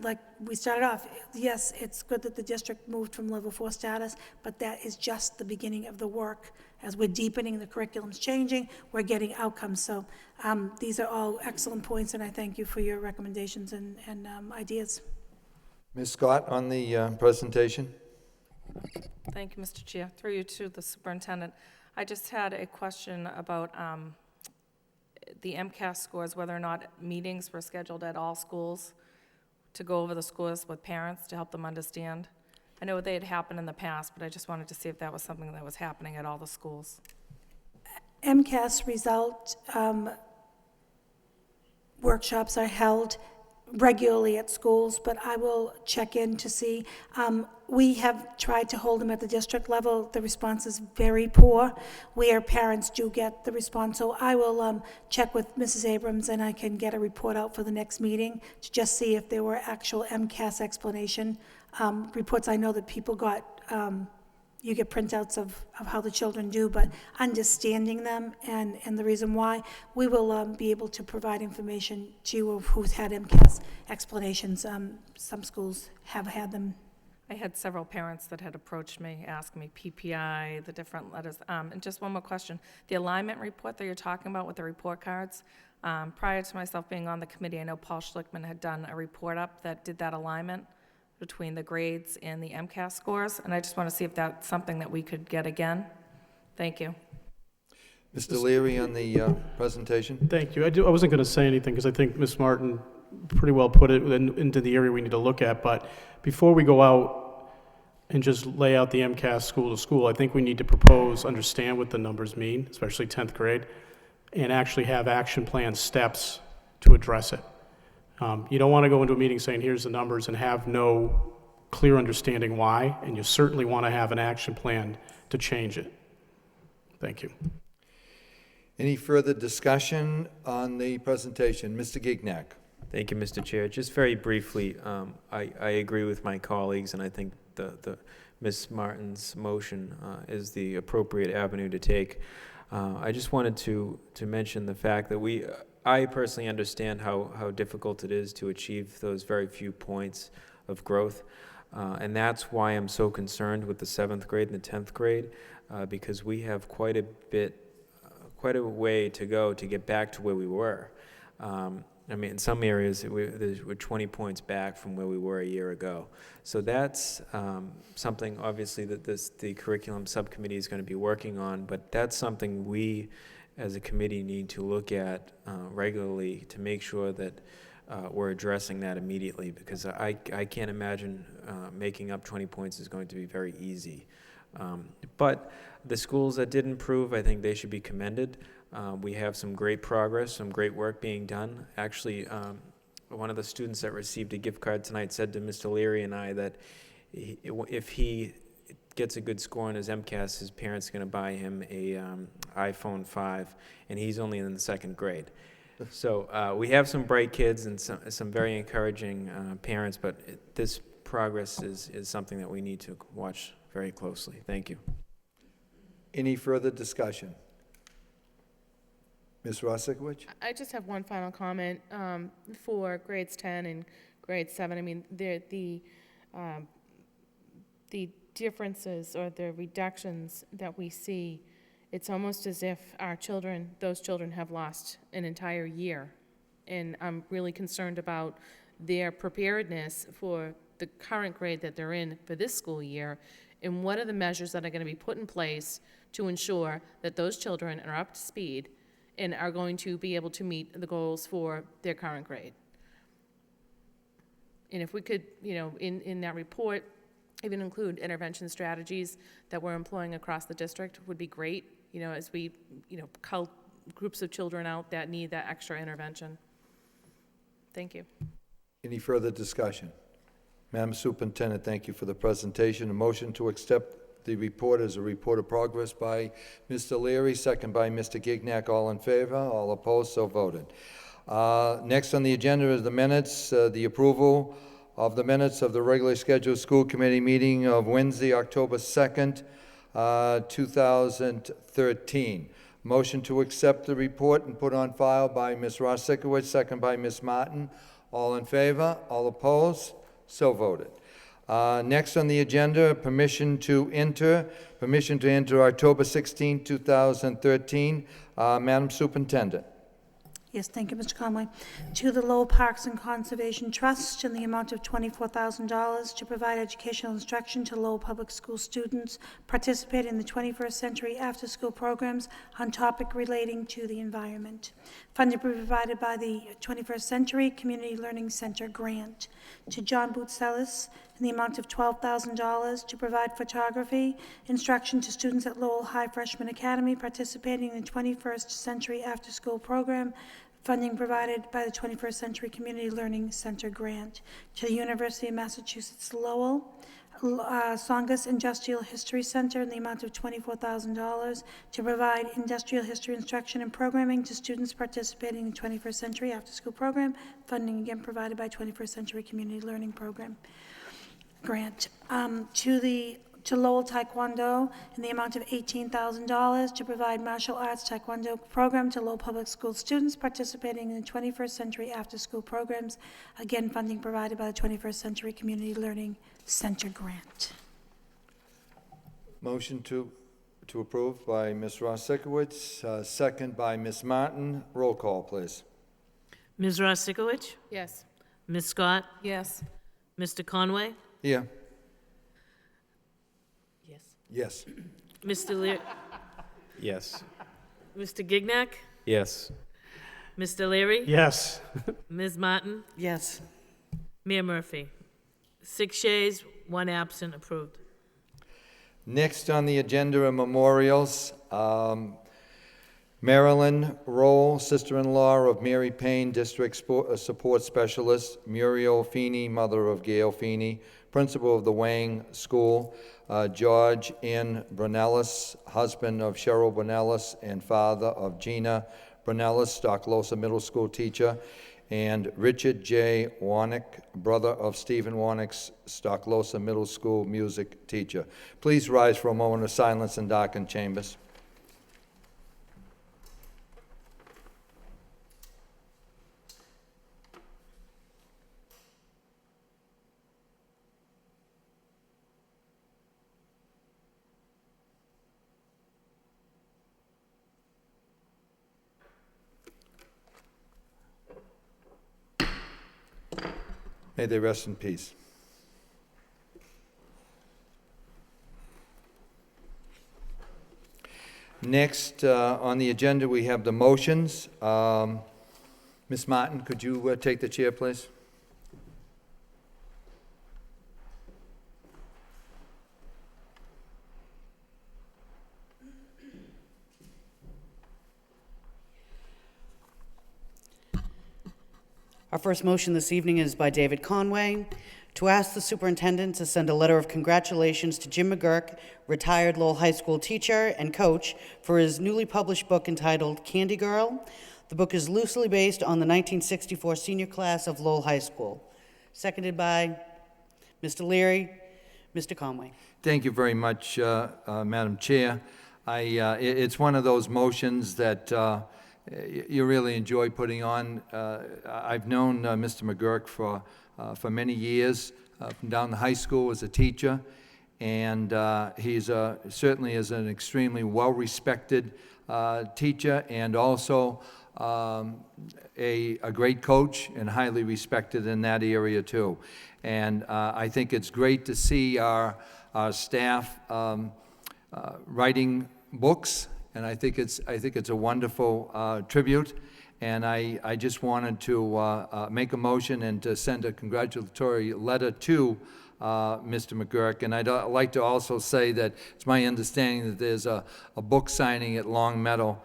Speaker 5: like we started off, yes, it's good that the district moved from level 4 status, but that is just the beginning of the work. As we're deepening, the curriculum's changing, we're getting outcomes. So these are all excellent points, and I thank you for your recommendations and ideas.
Speaker 1: Ms. Scott, on the presentation.
Speaker 7: Thank you, Mr. Chair. Through you to the superintendent. I just had a question about the MCAS scores, whether or not meetings were scheduled at all schools to go over the scores with parents to help them understand. I know they had happened in the past, but I just wanted to see if that was something that was happening at all the schools.
Speaker 5: MCAS result workshops are held regularly at schools, but I will check in to see. We have tried to hold them at the district level. The response is very poor, where parents do get the response. So I will check with Mrs. Abrams, and I can get a report out for the next meeting to just see if there were actual MCAS explanation reports. I know that people got, you get printouts of how the children do, but understanding them and the reason why, we will be able to provide information to you of who's had MCAS explanations. Some schools have had them.
Speaker 7: I had several parents that had approached me, asking me PPI, the different letters. And just one more question. The alignment report that you're talking about with the report cards, prior to myself being on the committee, I know Paul Schlickman had done a report up that did that alignment between the grades and the MCAS scores, and I just want to see if that's something that we could get again. Thank you.
Speaker 1: Mr. Leary on the presentation.
Speaker 8: Thank you. I wasn't going to say anything because I think Ms. Martin pretty well put it into the area we need to look at, but before we go out and just lay out the MCAS school to school, I think we need to propose, understand what the numbers mean, especially 10th grade, and actually have action plan steps to address it. You don't want to go into a meeting saying, here's the numbers, and have no clear understanding why, and you certainly want to have an action plan to change it. Thank you.
Speaker 1: Any further discussion on the presentation? Mr. Gignac.
Speaker 9: Thank you, Mr. Chair. Just very briefly, I agree with my colleagues, and I think the Ms. Martin's motion is the appropriate avenue to take. I just wanted to mention the fact that I personally understand how difficult it is to achieve those very few points of growth, and that's why I'm so concerned with the 7th grade and the 10th grade, because we have quite a way to go to get back to where we were. I mean, in some areas, we're 20 points back from where we were a year ago. So that's something, obviously, that the curriculum subcommittee is going to be working on, but that's something we, as a committee, need to look at regularly to make sure that we're addressing that immediately, because I can't imagine making up 20 points is going to be very easy. But the schools that did improve, I think they should be commended. We have some great progress, some great work being done. Actually, one of the students that received a gift card tonight said to Mr. Leary and I that if he gets a good score on his MCAS, his parents are going to buy him a iPhone 5, and he's only in the 2nd grade. So we have some bright kids and some very encouraging parents, but this progress is something that we need to watch very closely. Thank you.
Speaker 1: Any further discussion? Ms. Rosikowicz?
Speaker 7: I just have one final comment for grades 10 and grade 7. I mean, the differences or the reductions that we see, it's almost as if those children have lost an entire year. And I'm really concerned about their preparedness for the current grade that they're in for this school year, and what are the measures that are going to be put in place to ensure that those children are up to speed and are going to be able to meet the goals for their current grade. And if we could, in that report, even include intervention strategies that we're employing across the district would be great, as we, cull groups of children out that need that extra intervention. Thank you.
Speaker 1: Any further discussion? Madam Superintendent, thank you for the presentation. A motion to accept the report as a report of progress by Mr. Leary, second by Mr. Gignac. All in favor? All opposed? So voted. Next on the agenda is the minutes, the approval of the minutes of the regularly scheduled school committee meeting of Wednesday, October 2nd, 2013. Motion to accept the report and put on file by Ms. Rosikowicz, second by Ms. Martin. All in favor? All opposed? So voted. Next on the agenda, permission to enter October 16, 2013. Madam Superintendent.
Speaker 5: Yes, thank you, Mr. Conway. To the Lowell Parks and Conservation Trust in the amount of $24,000 to provide educational instruction to Lowell Public School students participating in the 21st century after-school programs on topic relating to the environment. Funding provided by the 21st Century Community Learning Center grant. To John Boutsellis in the amount of $12,000 to provide photography instruction to students at Lowell High Freshman Academy participating in the 21st Century After-School Program. Funding provided by the 21st Century Community Learning Center grant. To the University of Massachusetts Lowell, Songus Industrial History Center in the amount of $24,000 to provide industrial history instruction and programming to students participating in the 21st Century After-School Program. Funding again provided by 21st Century Community Learning Program grant. To Lowell Taekwondo in the amount of $18,000 to provide martial arts taekwondo program to Lowell Public School students participating in the 21st Century After-School Programs. Again, funding provided by the 21st Century Community Learning Center grant.
Speaker 1: Motion to approve by Ms. Rosikowicz, second by Ms. Martin. Roll call, please.
Speaker 2: Ms. Rosikowicz?
Speaker 7: Yes.
Speaker 2: Ms. Scott?
Speaker 7: Yes.
Speaker 2: Mr. Conway?
Speaker 1: Here.
Speaker 2: Yes.
Speaker 1: Yes.
Speaker 2: Mr. Lear?
Speaker 9: Yes.
Speaker 2: Mr. Gignac?
Speaker 9: Yes.
Speaker 2: Mr. Leary?
Speaker 8: Yes.
Speaker 2: Ms. Martin?
Speaker 4: Yes.
Speaker 2: Mayor Murphy? 6 yeas, 1 absent, approved.
Speaker 1: Next on the agenda are memorials. Marilyn Roll, sister-in-law of Mary Payne, District Support Specialist. Muriel Feeney, mother of Gail Feeney, principal of the Wang School. George N. Brunellis, husband of Cheryl Brunellis and father of Gina Brunellis, Stocklosa Middle School teacher. And Richard J. Warnick, brother of Stephen Warnick's Stocklosa Middle School music teacher. Please rise for a moment of silence and darken chambers. May they rest in peace. Next on the agenda, we have the motions. Ms. Martin, could you take the chair, please?
Speaker 4: Our first motion this evening is by David Conway, to ask the superintendent to send a letter of congratulations to Jim McGurk, retired Lowell High School teacher and coach, for his newly published book entitled Candy Girl. The book is loosely based on the 1964 senior class of Lowell High School. Seconded by Mr. Leary. Mr. Conway.
Speaker 1: Thank you very much, Madam Chair. It's one of those motions that you really enjoy putting on. I've known Mr. McGurk for many years, from down the high school as a teacher, and he's certainly is an extremely well-respected teacher, and also a great coach and highly respected in that area too. And I think it's great to see our staff writing books, and I think it's a wonderful tribute. And I just wanted to make a motion and to send a congratulatory letter to Mr. McGurk. And I'd like to also say that it's my understanding that there's a book signing at Long Meadow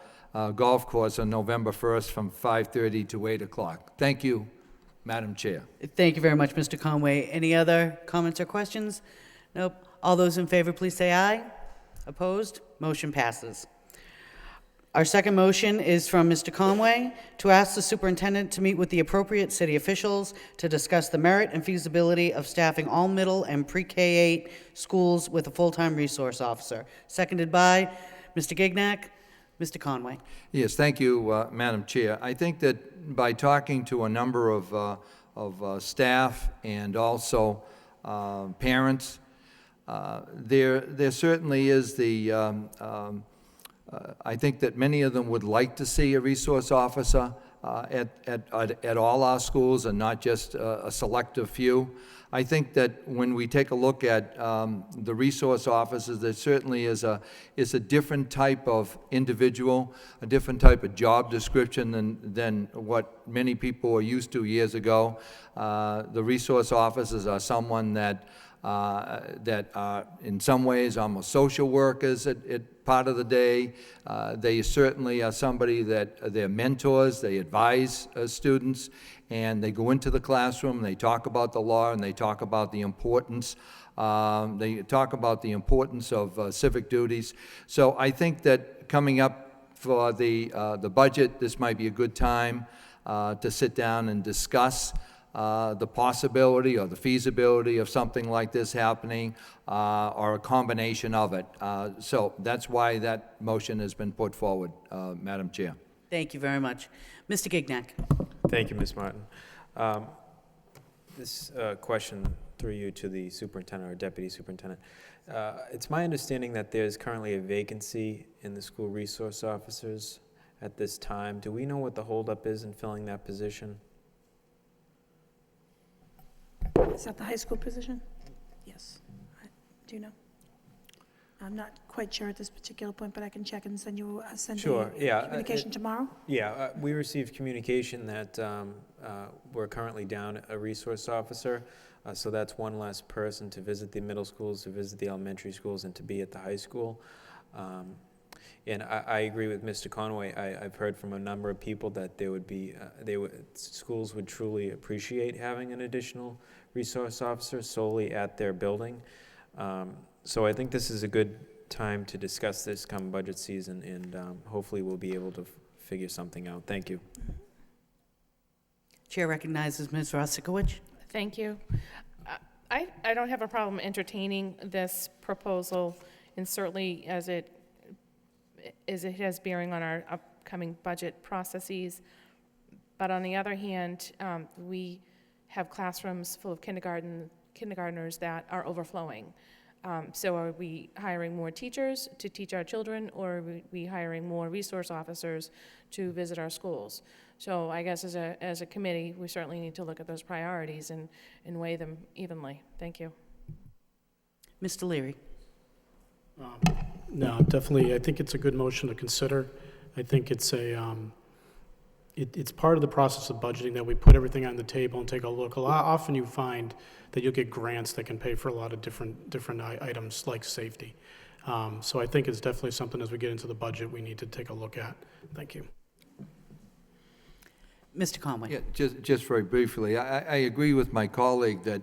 Speaker 1: Golf Course on November 1st from 5:30 to 8 o'clock. Thank you, Madam Chair.
Speaker 4: Thank you very much, Mr. Conway. Any other comments or questions? Nope. All those in favor, please say aye. Opposed? Motion passes. Our second motion is from Mr. Conway, to ask the superintendent to meet with the appropriate city officials to discuss the merit and feasibility of staffing all middle and pre-K-8 schools with a full-time resource officer. Seconded by Mr. Gignac. Mr. Conway.
Speaker 1: Yes, thank you, Madam Chair. I think that by talking to a number of staff and also parents, there certainly is the I think that many of them would like to see a resource officer at all our schools and not just a selective few. I think that when we take a look at the resource officers, there certainly is a different type of individual, a different type of job description than what many people were used to years ago. The resource officers are someone that are in some ways almost social workers at part of the day. They certainly are somebody that they're mentors, they advise students, and they go into the classroom, they talk about the law, and they talk about the importance. They talk about the importance of civic duties. So I think that coming up for the budget, this might be a good time to sit down and discuss the possibility or the feasibility of something like this happening, or a combination of it. So that's why that motion has been put forward, Madam Chair.
Speaker 4: Thank you very much. Mr. Gignac.
Speaker 9: Thank you, Ms. Martin. This question through you to the superintendent or deputy superintendent. It's my understanding that there's currently a vacancy in the school resource officers at this time. Do we know what the holdup is in filling that position?
Speaker 5: Is that the high school position? Yes. Do you know? I'm not quite sure at this particular point, but I can check and send you
Speaker 9: Sure, yeah.
Speaker 5: communication tomorrow.
Speaker 9: Yeah, we received communication that we're currently down a resource officer, so that's one less person to visit the middle schools, to visit the elementary schools, and to be at the high school. And I agree with Mr. Conway. I've heard from a number of people that there would be, schools would truly appreciate having an additional resource officer solely at their building. So I think this is a good time to discuss this come budget season, and hopefully we'll be able to figure something out. Thank you.
Speaker 4: Chair recognizes Ms. Rostikowicz.
Speaker 7: Thank you. I don't have a problem entertaining this proposal, and certainly as it has bearing on our upcoming budget processes. But on the other hand, we have classrooms full of kindergartners that are overflowing. So are we hiring more teachers to teach our children, or are we hiring more resource officers to visit our schools? So I guess as a committee, we certainly need to look at those priorities and weigh them evenly. Thank you.
Speaker 4: Mr. Leary?
Speaker 8: No, definitely, I think it's a good motion to consider. I think it's it's part of the process of budgeting that we put everything on the table and take a look. Often you find that you'll get grants that can pay for a lot of different items like safety. So I think it's definitely something as we get into the budget we need to take a look at. Thank you.
Speaker 4: Mr. Conway?
Speaker 1: Yeah, just very briefly, I agree with my colleague that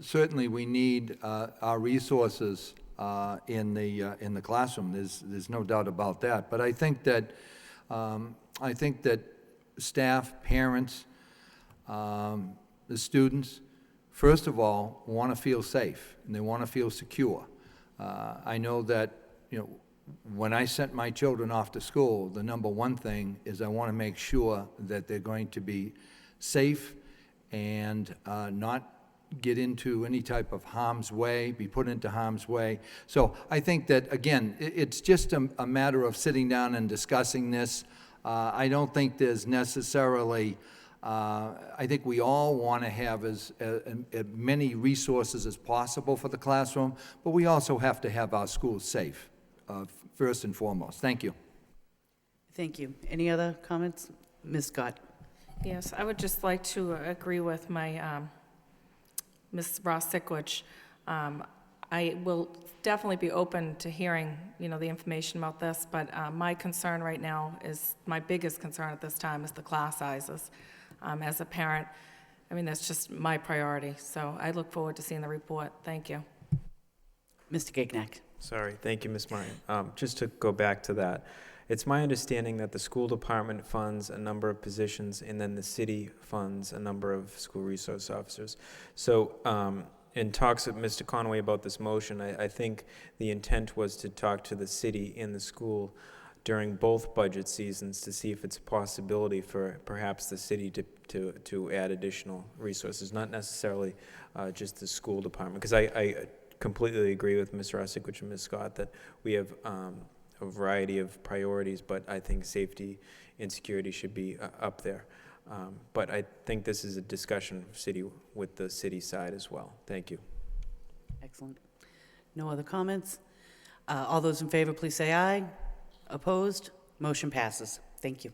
Speaker 1: certainly we need our resources in the classroom. There's no doubt about that. But I think that staff, parents, the students, first of all, want to feel safe and they want to feel secure. I know that, when I sent my children off to school, the number one thing is I want to make sure that they're going to be safe and not get into any type of harm's way, be put into harm's way. So I think that, again, it's just a matter of sitting down and discussing this. I don't think there's necessarily, I think we all want to have as many resources as possible for the classroom, but we also have to have our schools safe, first and foremost. Thank you.
Speaker 4: Thank you. Any other comments? Ms. Scott?
Speaker 7: Yes, I would just like to agree with my Ms. Ross-Sikwich. I will definitely be open to hearing, the information about this, but my concern right now is, my biggest concern at this time is the class sizes. As a parent, that's just my priority. So I look forward to seeing the report. Thank you.
Speaker 4: Mr. Gignac?
Speaker 9: Sorry, thank you, Ms. Martin. Just to go back to that, it's my understanding that the school department funds a number of positions and then the city funds a number of school resource officers. So in talks with Mr. Conway about this motion, I think the intent was to talk to the city and the school during both budget seasons to see if it's a possibility for perhaps the city to add additional resources, not necessarily just the school department, because I completely agree with Ms. Rossikwich and Ms. Scott that we have a variety of priorities, but I think safety and security should be up there. But I think this is a discussion with the city side as well. Thank you.
Speaker 4: Excellent. No other comments? All those in favor, please say aye. Opposed? Motion passes. Thank you.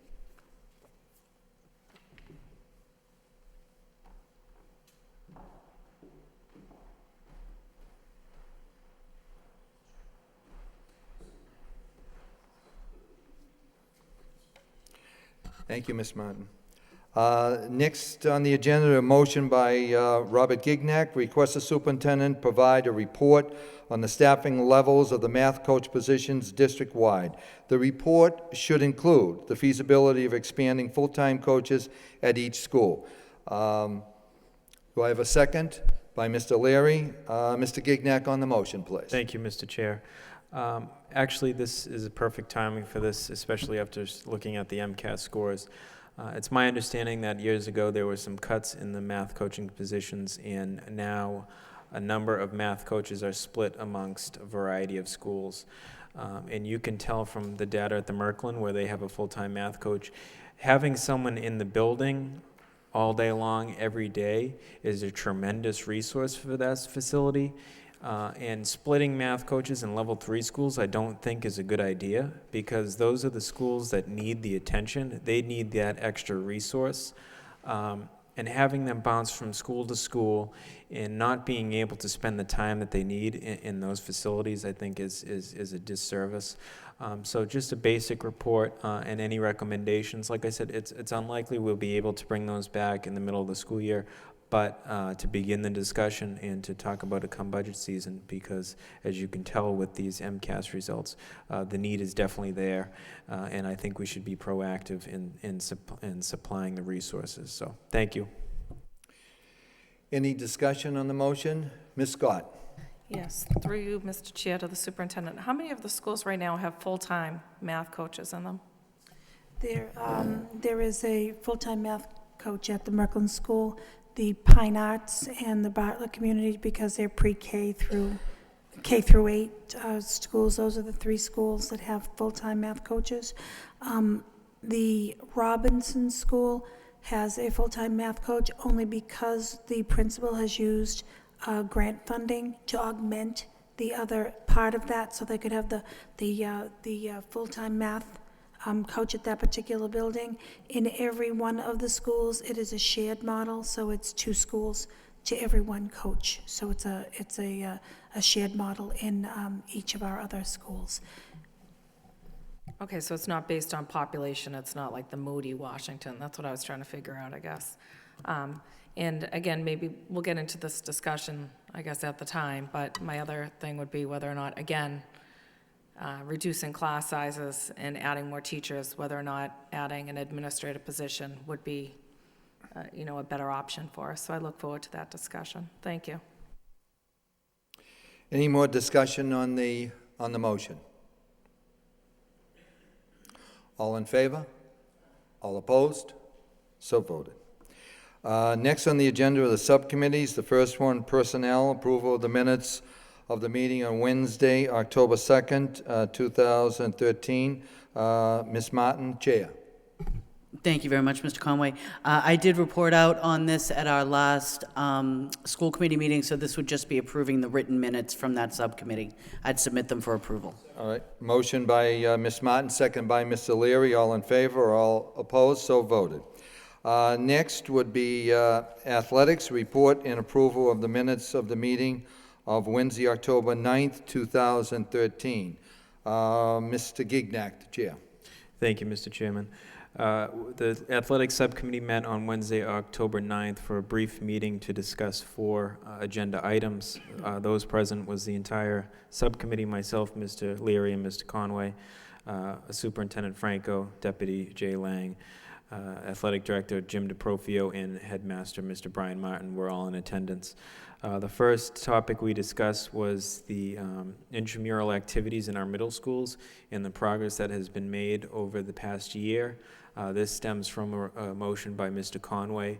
Speaker 1: Thank you, Ms. Martin. Next on the agenda, a motion by Robert Gignac, requests the superintendent provide a report on the staffing levels of the math coach positions district-wide. The report should include the feasibility of expanding full-time coaches at each school. Do I have a second? By Mr. Leary. Mr. Gignac on the motion, please.
Speaker 9: Thank you, Mr. Chair. Actually, this is a perfect timing for this, especially after looking at the MCAS scores. It's my understanding that years ago there were some cuts in the math coaching positions, and now a number of math coaches are split amongst a variety of schools. And you can tell from the data at the Merklin, where they have a full-time math coach, having someone in the building all day long, every day, is a tremendous resource for that facility. And splitting math coaches in level 3 schools I don't think is a good idea, because those are the schools that need the attention. They need that extra resource. And having them bounce from school to school and not being able to spend the time that they need in those facilities, I think is a disservice. So just a basic report and any recommendations. Like I said, it's unlikely we'll be able to bring those back in the middle of the school year, but to begin the discussion and to talk about it come budget season, because as you can tell with these MCAS results, the need is definitely there, and I think we should be proactive in supplying the resources. So thank you.
Speaker 1: Any discussion on the motion? Ms. Scott.
Speaker 7: Yes, through you, Mr. Chair, to the superintendent. How many of the schools right now have full-time math coaches in them?
Speaker 5: There is a full-time math coach at the Merklin School, the Pine Arts, and the Bartlett community, because they're pre-K through K through 8 schools. Those are the 3 schools that have full-time math coaches. The Robinson School has a full-time math coach only because the principal has used grant funding to augment the other part of that, so they could have the full-time math coach at that particular building. In every one of the schools, it is a shared model, so it's 2 schools to every 1 coach. So it's a shared model in each of our other schools.
Speaker 10: Okay, so it's not based on population, it's not like the Moody, Washington, that's what I was trying to figure out, I guess. And again, maybe we'll get into this discussion, I guess, at the time, but my other thing would be whether or not, again, reducing class sizes and adding more teachers, whether or not adding an administrative position would be, a better option for us. So I look forward to that discussion. Thank you.
Speaker 1: Any more discussion on the motion? All in favor? All opposed? So voted. Next on the agenda are the subcommittees. The first one, personnel, approval of the minutes of the meeting on Wednesday, October 2nd, 2013. Ms. Martin, Chair.
Speaker 4: Thank you very much, Mr. Conway. I did report out on this at our last school committee meeting, so this would just be approving the written minutes from that subcommittee. I'd submit them for approval.
Speaker 1: All right. Motion by Ms. Martin, second by Mr. Leary. All in favor, all opposed? So voted. Next would be athletics, report and approval of the minutes of the meeting of Wednesday, October 9th, 2013. Mr. Gignac, the chair.
Speaker 9: Thank you, Mr. Chairman. The Athletics Subcommittee met on Wednesday, October 9th for a brief meeting to discuss 4 agenda items. Those present was the entire subcommittee, myself, Mr. Leary, and Mr. Conway, Superintendent Franco, Deputy Jay Lang, Athletic Director Jim DeProfio, and Headmaster Mr. Brian Martin were all in attendance. The first topic we discussed was the intramural activities in our middle schools and the progress that has been made over the past year. This stems from a motion by Mr. Conway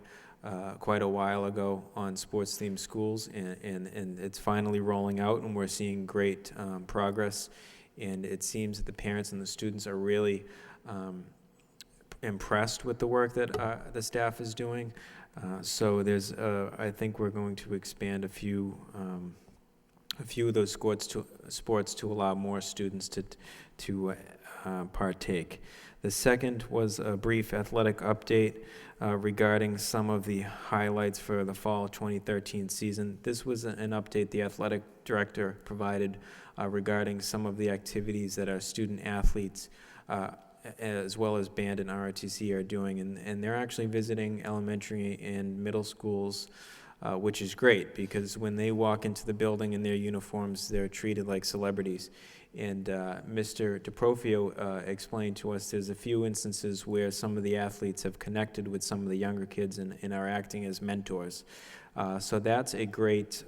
Speaker 9: quite a while ago on sports-themed schools, and it's finally rolling out, and we're seeing great progress. And it seems that the parents and the students are really impressed with the work that the staff is doing. So there's, I think we're going to expand a few of those sports to allow more students to partake. The second was a brief athletic update regarding some of the highlights for the fall 2013 season. This was an update the athletic director provided regarding some of the activities that our student athletes as well as band and ROTC are doing, and they're actually visiting elementary and middle schools, which is great because when they walk into the building in their uniforms, they're treated like celebrities. And Mr. DeProfio explained to us there's a few instances where some of the athletes have connected with some of the younger kids and are acting as mentors. So that's a great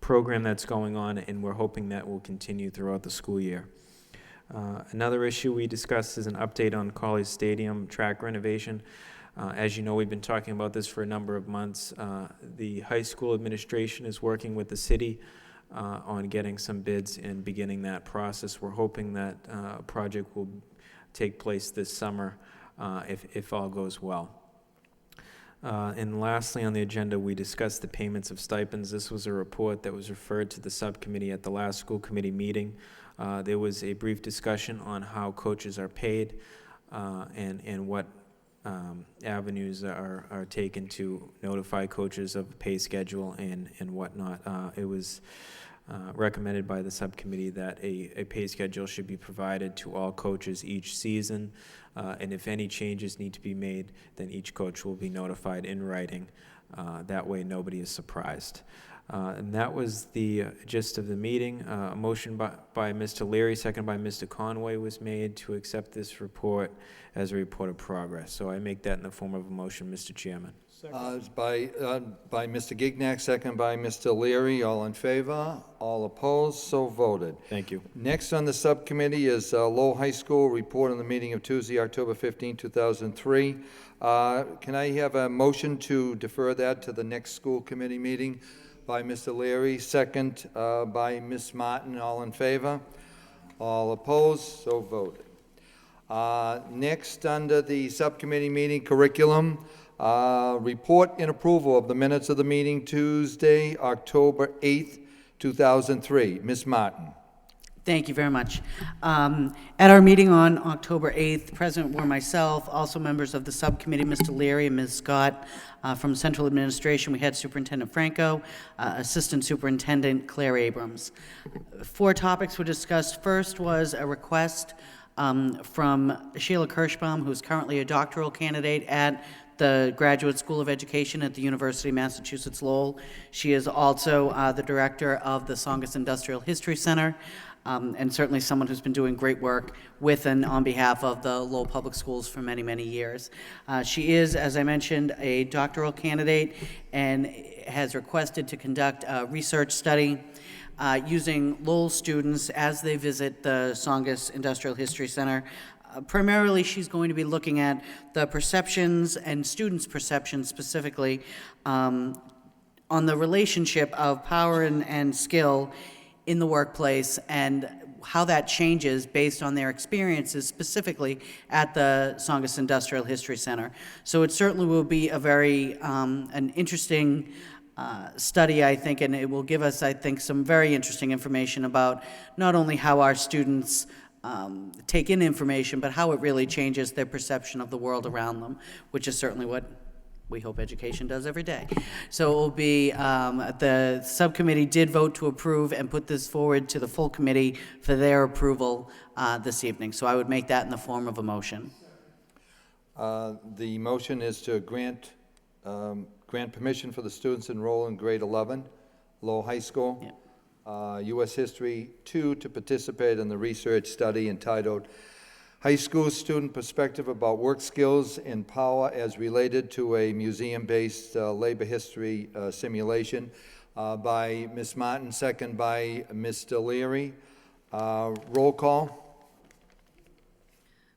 Speaker 9: program that's going on, and we're hoping that will continue throughout the school year. Another issue we discussed is an update on College Stadium track renovation. As you know, we've been talking about this for a number of months. The high school administration is working with the city on getting some bids and beginning that process. We're hoping that a project will take place this summer if all goes well. And lastly on the agenda, we discussed the payments of stipends. This was a report that was referred to the subcommittee at the last school committee meeting. There was a brief discussion on how coaches are paid and what avenues are taken to notify coaches of the pay schedule and whatnot. It was recommended by the subcommittee that a pay schedule should be provided to all coaches each season, and if any changes need to be made, then each coach will be notified in writing. That way nobody is surprised. And that was the gist of the meeting. A motion by Mr. Leary, second by Mr. Conway, was made to accept this report as a report of progress. So I make that in the form of a motion, Mr. Chairman.
Speaker 1: It's by Mr. Gignac, second by Mr. Leary. All in favor? All opposed? So voted.
Speaker 9: Thank you.
Speaker 1: Next on the subcommittee is Lowell High School report on the meeting of Tuesday, October 15, 2003. Can I have a motion to defer that to the next school committee meeting by Mr. Leary, second by Ms. Martin. All in favor? All opposed? So voted. Next, under the subcommittee meeting curriculum, report and approval of the minutes of the meeting Tuesday, October 8th, 2003. Ms. Martin.
Speaker 4: Thank you very much. At our meeting on October 8th, present were myself, also members of the subcommittee, Mr. Leary and Ms. Scott. From Central Administration, we had Superintendent Franco, Assistant Superintendent Claire Abrams. 4 topics were discussed. First was a request from Sheila Kirschbaum, who's currently a doctoral candidate at the Graduate School of Education at the University of Massachusetts Lowell. She is also the director of the Songus Industrial History Center, and certainly someone who's been doing great work with and on behalf of the Lowell Public Schools for many, many years. She is, as I mentioned, a doctoral candidate and has requested to conduct a research study using Lowell students as they visit the Songus Industrial History Center. Primarily, she's going to be looking at the perceptions and students' perceptions specifically on the relationship of power and skill in the workplace and how that changes based on their experiences specifically at the Songus Industrial History Center. So it certainly will be a very an interesting study, I think, and it will give us, I think, some very interesting information about not only how our students take in information, but how it really changes their perception of the world around them, which is certainly what we hope education does every day. So it will be, the subcommittee did vote to approve and put this forward to the full committee for their approval this evening. So I would make that in the form of a motion.
Speaker 1: The motion is to grant permission for the students enrolled in grade 11, Lowell High School,
Speaker 4: Yep.
Speaker 1: U.S. History 2, to participate in the research study entitled High School Student Perspective About Work Skills and Power as Related to a Museum-Based Labor History Simulation, by Ms. Martin, second by Mr. Leary. Roll call.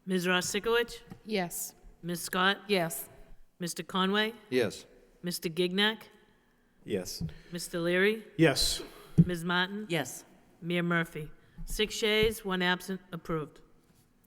Speaker 2: Ms. Rostikowicz?
Speaker 7: Yes.
Speaker 2: Ms. Scott?
Speaker 10: Yes.
Speaker 2: Mr. Conway?
Speaker 1: Yes.
Speaker 2: Mr. Gignac?
Speaker 9: Yes.
Speaker 2: Mr. Leary?
Speaker 8: Yes.
Speaker 2: Ms. Martin?
Speaker 4: Yes.
Speaker 2: Mayor Murphy? 6 yeas, 1 absent, approved.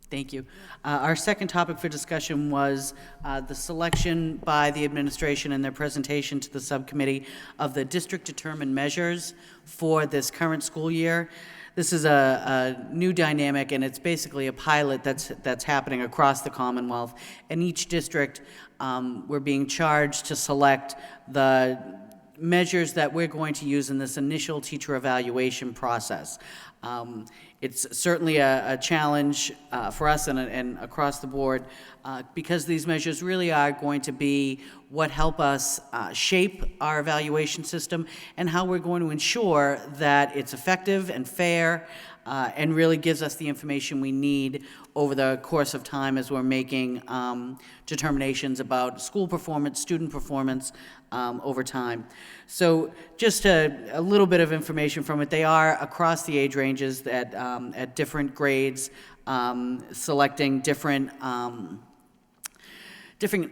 Speaker 4: Thank you. Our second topic for discussion was the selection by the administration in their presentation to the subcommittee of the district-determined measures for this current school year. This is a new dynamic, and it's basically a pilot that's happening across the Commonwealth. And each district, we're being charged to select the measures that we're going to use in this initial teacher evaluation process. It's certainly a challenge for us and across the board because these measures really are going to be what help us shape our evaluation system and how we're going to ensure that it's effective and fair and really gives us the information we need over the course of time as we're making determinations about school performance, student performance over time. So just a little bit of information from it. They are across the age ranges at different grades, selecting different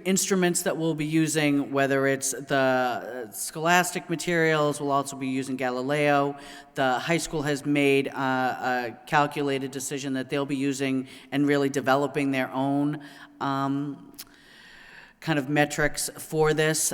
Speaker 4: instruments that we'll be using, whether it's the scholastic materials, we'll also be using Galileo. The high school has made a calculated decision that they'll be using and really developing their own kind of metrics for this,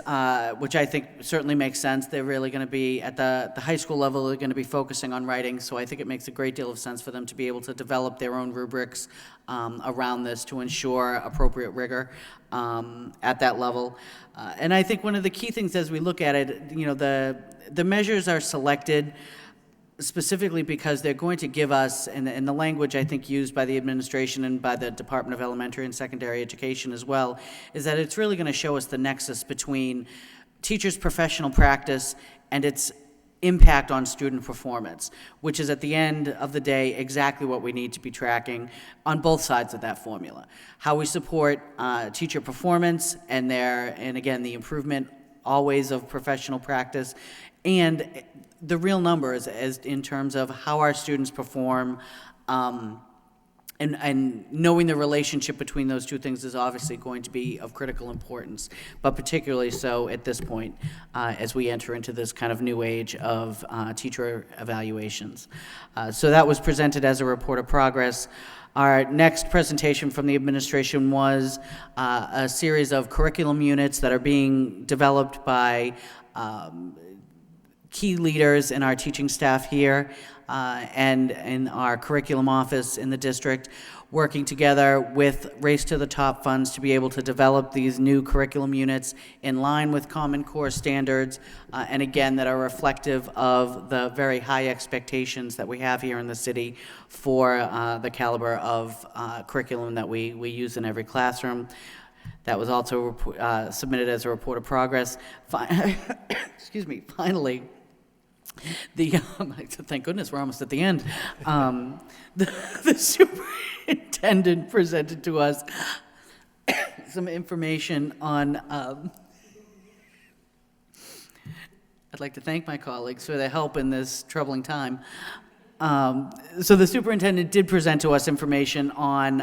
Speaker 4: which I think certainly makes sense. They're really going to be, at the high school level, they're going to be focusing on writing, so I think it makes a great deal of sense for them to be able to develop their own rubrics around this to ensure appropriate rigor at that level. And I think one of the key things as we look at it, you know, the measures are selected specifically because they're going to give us, and the language I think used by the administration and by the Department of Elementary and Secondary Education as well, is that it's really going to show us the nexus between teachers' professional practice and its impact on student performance, which is at the end of the day exactly what we need to be tracking on both sides of that formula. How we support teacher performance and again, the improvement always of professional practice, and the real numbers as in terms of how our students perform and knowing the relationship between those two things is obviously going to be of critical importance, but particularly so at this point as we enter into this kind of new age of teacher evaluations. So that was presented as a report of progress. Our next presentation from the administration was a series of curriculum units that are being developed by key leaders in our teaching staff here and in our curriculum office in the district, working together with Race to the Top funds to be able to develop these new curriculum units in line with Common Core standards, and again, that are reflective of the very high expectations that we have here in the city for the caliber of curriculum that we use in every classroom. That was also submitted as a report of progress. Excuse me, finally, thank goodness we're almost at the end. The superintendent presented to us some information on, I'd like to thank my colleagues for their help in this troubling time. So the superintendent did present to us information on,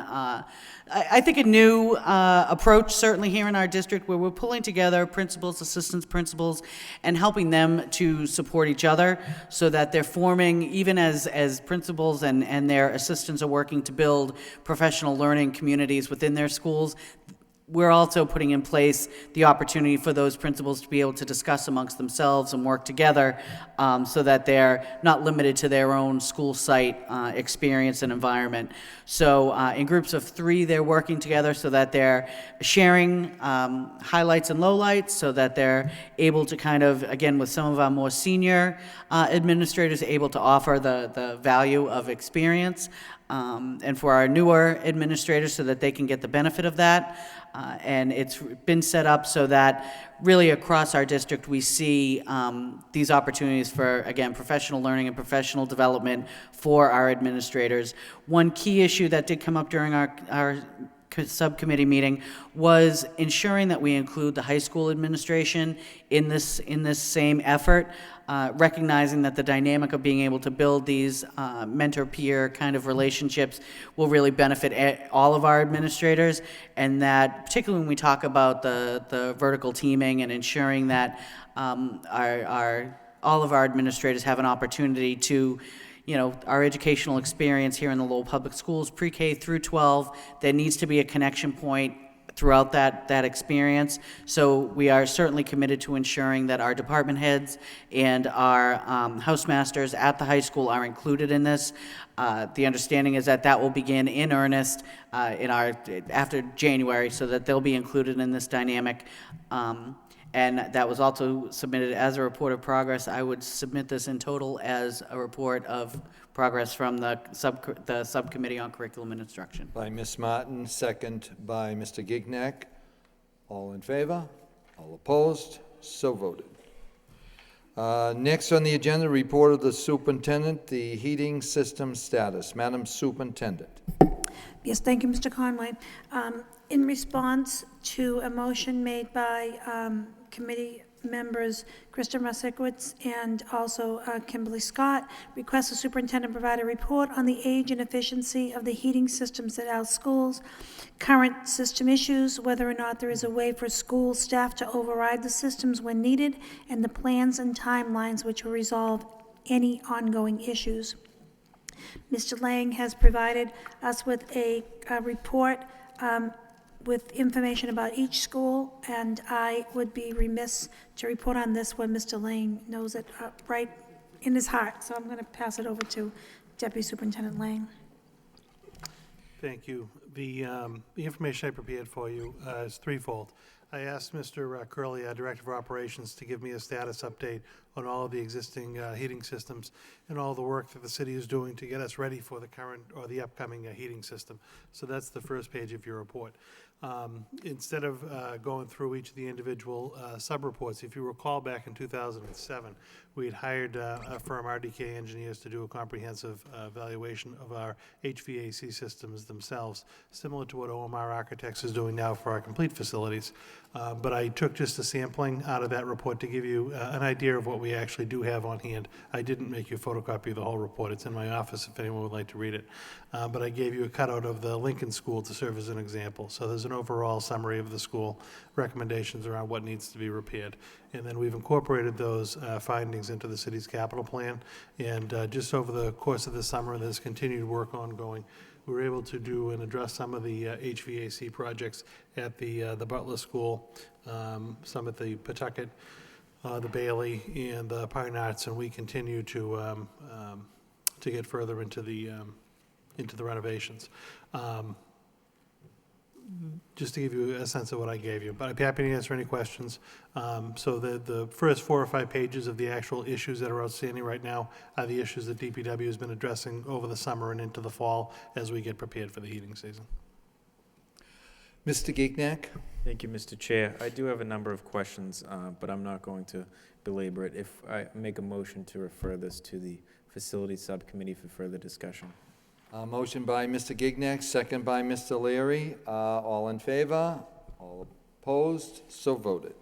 Speaker 4: I think, a new approach, certainly here in our district, where we're pulling together principals, assistant principals, and helping them to support each other so that they're forming, even as principals and their assistants are working to build professional learning communities within their schools. We're also putting in place the opportunity for those principals to be able to discuss amongst themselves and work together so that they're not limited to their own school site experience and environment. So in groups of 3, they're working together so that they're sharing highlights and lowlights so that they're able to kind of, again, with some of our more senior administrators, able to offer the value of experience. And for our newer administrators so that they can get the benefit of that. And it's been set up so that really across our district we see these opportunities for, again, professional learning and professional development for our administrators. One key issue that did come up during our subcommittee meeting was ensuring that we include the high school administration in this same effort. Recognizing that the dynamic of being able to build these mentor-peer kind of relationships will really benefit all of our administrators, and that particularly when we talk about the vertical teaming and ensuring that all of our administrators have an opportunity to, our educational experience here in the Lowell Public Schools, pre-K through 12, there needs to be a connection point throughout that experience. So we are certainly committed to ensuring that our department heads and our housemasters at the high school are included in this. The understanding is that will begin in earnest after January, so that they'll be included in this dynamic. And that was also submitted as a report of progress. I would submit this in total as a report of progress from the Subcommittee on Curriculum and Instruction.
Speaker 1: By Ms. Martin, second by Mr. Gignac. All in favor? All opposed? So voted. Next on the agenda, report of the superintendent, the heating system status. Madam Superintendent.
Speaker 5: Yes, thank you, Mr. Conway. In response to a motion made by committee members Kristen Rusikowitz and also Kimberly Scott, request the superintendent provide a report on the age and efficiency of the heating systems at our schools, current system issues, whether or not there is a way for school staff to override the systems when needed, and the plans and timelines which will resolve any ongoing issues. Mr. Lang has provided us with a report with information about each school, and I would be remiss to report on this when Mr. Lang knows it right in his heart. So I'm going to pass it over to Deputy Superintendent Lang.
Speaker 8: Thank you. The information I prepared for you is threefold. I asked Mr. Curley, our Director of Operations, to give me a status update on all of the existing heating systems and all the work that the city is doing to get us ready for the current or the upcoming heating system. So that's the first page of your report.
Speaker 11: Instead of going through each of the individual sub-reports, if you recall back in 2007, we had hired a firm, RDK Engineers, to do a comprehensive evaluation of our HVAC systems themselves, similar to what OMR Architects is doing now for our complete facilities. But I took just a sampling out of that report to give you an idea of what we actually do have on hand. I didn't make you a photocopy of the whole report. It's in my office if anyone would like to read it. But I gave you a cutout of the Lincoln School to serve as an example. So there's an overall summary of the school, recommendations around what needs to be repaired. And then we've incorporated those findings into the city's capital plan. And just over the course of the summer, there's continued work ongoing. We were able to do and address some of the HVAC projects at the Butler School, some at the Pawtucket, the Bailey, and the Pine Arts, and we continue to get further into the renovations. Just to give you a sense of what I gave you, but I'd be happy to answer any questions. So the first 4 or 5 pages of the actual issues that are outstanding right now are the issues that DPW has been addressing over the summer and into the fall as we get prepared for the heating season.
Speaker 1: Mr. Gignac?
Speaker 9: Thank you, Mr. Chair. I do have a number of questions, but I'm not going to belabor it. If I make a motion to refer this to the Facilities Subcommittee for further discussion.
Speaker 1: Motion by Mr. Gignac, second by Mr. Leary. All in favor? All opposed? So voted.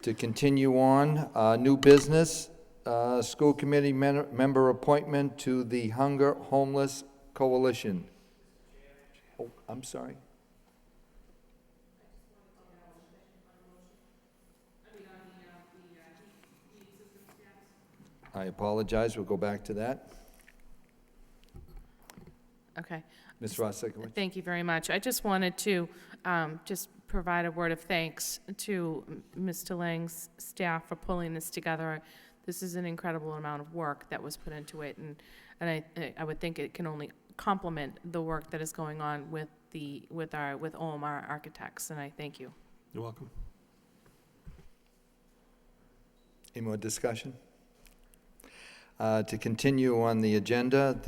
Speaker 1: To continue on, new business, school committee member appointment to the Hunger Homeless Coalition. Oh, I'm sorry. I apologize. We'll go back to that.
Speaker 7: Okay.
Speaker 1: Ms. Ross-Sikowicz.
Speaker 7: Thank you very much. I just wanted to just provide a word of thanks to Mr. Lang's staff for pulling this together. This is an incredible amount of work that was put into it, and I would think it can only complement the work that is going on with OMR Architects, and I thank you.
Speaker 11: You're welcome.
Speaker 1: Any more discussion? To continue on the agenda,